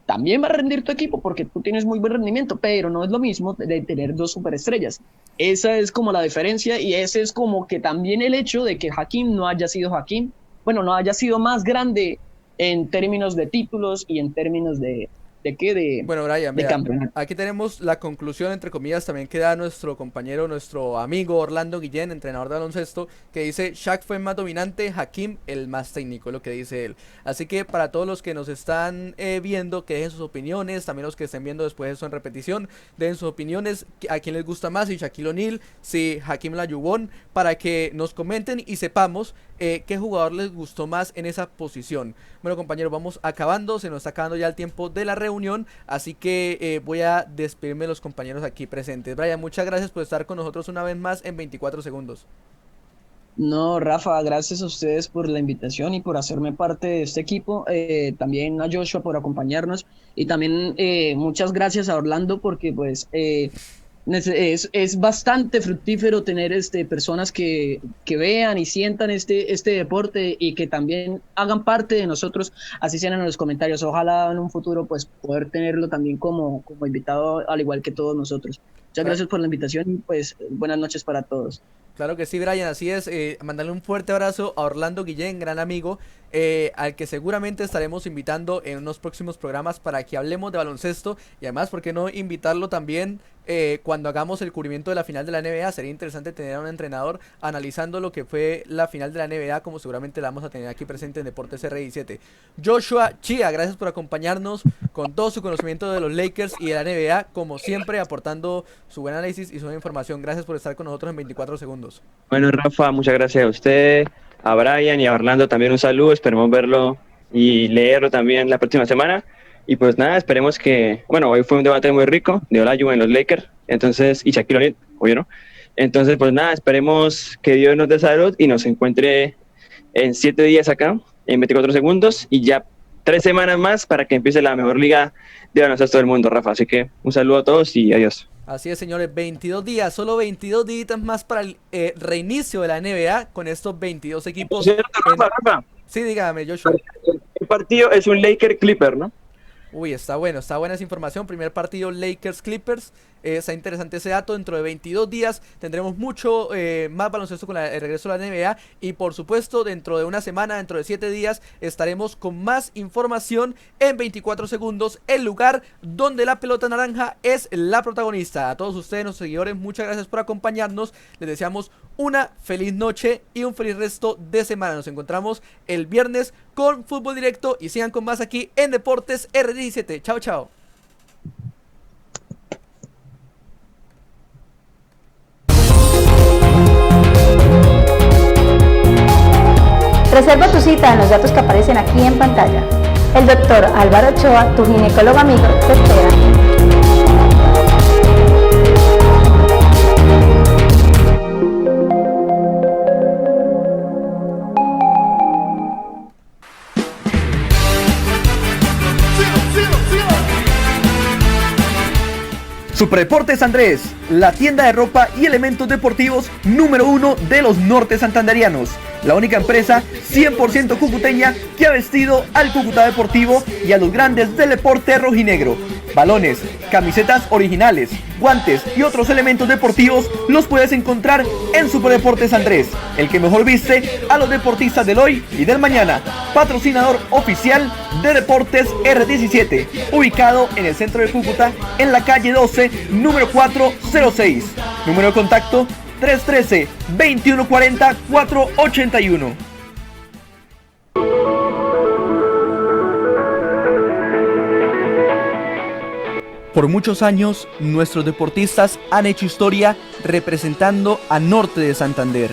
también va a rendir tu equipo porque tú tienes muy buen rendimiento, pero no es lo mismo de tener dos superestrellas. Esa es como la diferencia y ese es como que también el hecho de que Hakeem no haya sido Hakeem, bueno, no haya sido más grande en términos de títulos y en términos de Bueno, Brian, de vea, campeonato. aquí tenemos la conclusión, entre comillas, también que da nuestro compañero, nuestro amigo Orlando Guillén, entrenador de baloncesto, que dice, Shaq fue más dominante, Hakeem el más técnico, es lo que dice él. Así que para todos los que nos están viendo, que dejen sus opiniones, también los que estén viendo después eso en repetición, dejen sus opiniones, a quién les gusta más, si Shaquille O'Neal, si Hakeem Olajuwon, para que nos comenten y sepamos qué jugador les gustó más en esa posición. Bueno, compañeros, vamos acabando, se nos está acabando ya el tiempo de la reunión, así que voy a despedirme de los compañeros aquí presentes. Brian, muchas gracias por estar con nosotros una vez más en 24 segundos. No, Rafa, gracias a ustedes por la invitación y por hacerme parte de este equipo. También a Joshua por acompañarnos y también muchas gracias a Orlando porque pues es bastante fructífero tener personas que vean y sientan este deporte y que también hagan parte de nosotros, así sean en los comentarios. Ojalá en un futuro pues poder tenerlo también como invitado al igual que todos nosotros. Muchas gracias por la invitación y pues buenas noches para todos. Claro que sí, Brian, así es. Mandarle un fuerte abrazo a Orlando Guillén, gran amigo, al que seguramente estaremos invitando en unos próximos programas para que hablemos de baloncesto y además, ¿por qué no invitarlo también cuando hagamos el cubrimiento de la final de la NBA? Sería interesante tener a un entrenador analizando lo que fue la final de la NBA, como seguramente la vamos a tener aquí presente en Deportes R17. Joshua Chia, gracias por acompañarnos con todo su conocimiento de los Lakers y de la NBA, como siempre aportando su buen análisis y su buena información. Gracias por estar con nosotros en 24 segundos. Bueno, Rafa, muchas gracias a usted, a Brian y a Orlando también un saludo. Esperemos verlo y leerlo también la próxima semana. Y pues nada, esperemos que... Bueno, hoy fue un debate muy rico de Olajuwon en los Lakers, entonces, y Shaquille O'Neal, obvio, ¿no? Entonces, pues nada, esperemos que Dios nos dé salud y nos encuentre en 7 días acá, en 24 segundos, y ya 3 semanas más para que empiece la mejor liga de baloncesto del mundo, Rafa. Así que un saludo a todos y adiós. Así es, señores, 22 días, solo 22 días más para el reinicio de la NBA con estos 22 equipos. ¿Cierto, Rafa? Sí, dígame, Joshua. El partido es un Laker Clipper, ¿no? Uy, está buena esa información. Primer partido Lakers-Clippers. Está interesante ese dato. Dentro de 22 días tendremos mucho más baloncesto con el regreso a la NBA. Y por supuesto, dentro de una semana, dentro de 7 días, estaremos con más información en 24 segundos. El lugar donde la pelota naranja es la protagonista. A todos ustedes, nuestros seguidores, muchas gracias por acompañarnos. Les deseamos una feliz noche y un feliz resto de semana. Nos encontramos el viernes con Fútbol Directo y sigan con más aquí en Deportes R17. Chao, chao. Reserva tu cita en los datos que aparecen aquí en pantalla. El doctor Álvaro Ochoa, tu ginecólogo amigo, te espera. Superdeportes Andrés, la tienda de ropa y elementos deportivos número 1 de los norte santanderianos. La única empresa 100% cucuteña que ha vestido al Cúcuta Deportivo y a los grandes del deporte rojinegro. Balones, camisetas originales, guantes y otros elementos deportivos los puedes encontrar en Superdeportes Andrés, el que mejor viste a los deportistas del hoy y del mañana. Patrocinador oficial de Deportes R17, ubicado en el centro de Cúcuta, en la calle 12, número 406. Número de contacto 313-2140-481. Por muchos años, nuestros deportistas han hecho historia representando a Norte de Santander.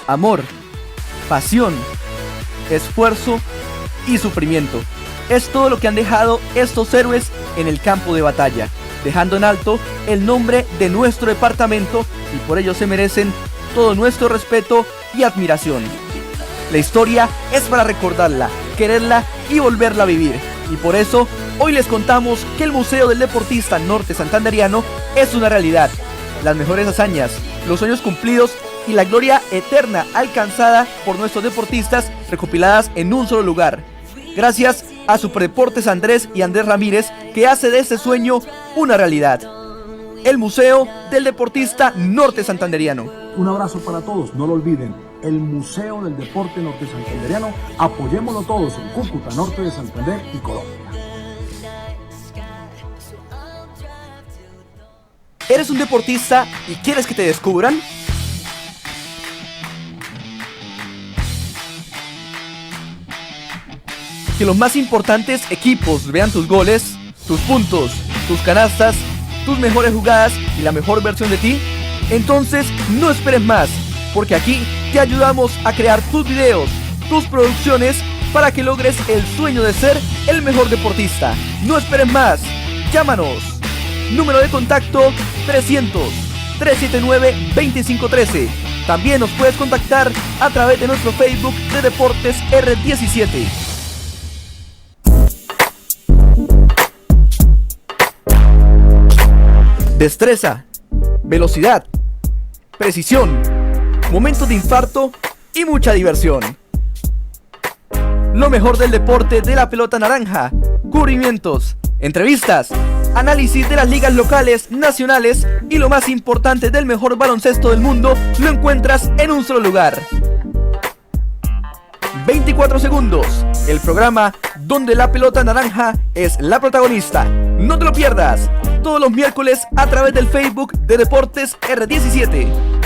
Amor, pasión, esfuerzo y sufrimiento. Es todo lo que han dejado estos héroes en el campo de batalla, dejando en alto el nombre de nuestro departamento y por ello se merecen todo nuestro respeto y admiración. La historia es para recordarla, quererla y volverla a vivir. Y por eso, hoy les contamos que el Museo del Deportista Norte Santanderiano es una realidad. Las mejores hazañas, los sueños cumplidos y la gloria eterna alcanzada por nuestros deportistas recopiladas en un solo lugar. Gracias a Superdeportes Andrés y Andrés Ramírez, que hace de este sueño una realidad. El Museo del Deportista Norte Santanderiano. Un abrazo para todos, no lo olviden, el Museo del Deporte Norte Santanderiano, apoyémoslo todos en Cúcuta, Norte de Santander y Colombia. ¿Eres un deportista y quieres que te descubran? Que los más importantes equipos vean tus goles, tus puntos, tus canastas, tus mejores jugadas y la mejor versión de ti. Entonces no esperes más, porque aquí te ayudamos a crear tus videos, tus producciones, para que logres el sueño de ser el mejor deportista. No esperes más, llámanos. Número de contacto 300-379-2513. También nos puedes contactar a través de nuestro Facebook de Deportes R17. Destreza, velocidad, precisión, momentos de infarto y mucha diversión. Lo mejor del deporte de la pelota naranja, cubrimientos, entrevistas, análisis de las ligas locales, nacionales y lo más importante del mejor baloncesto del mundo lo encuentras en un solo lugar. 24 segundos, el programa donde la pelota naranja es la protagonista. No te lo pierdas, todos los miércoles a través del Facebook de Deportes R17.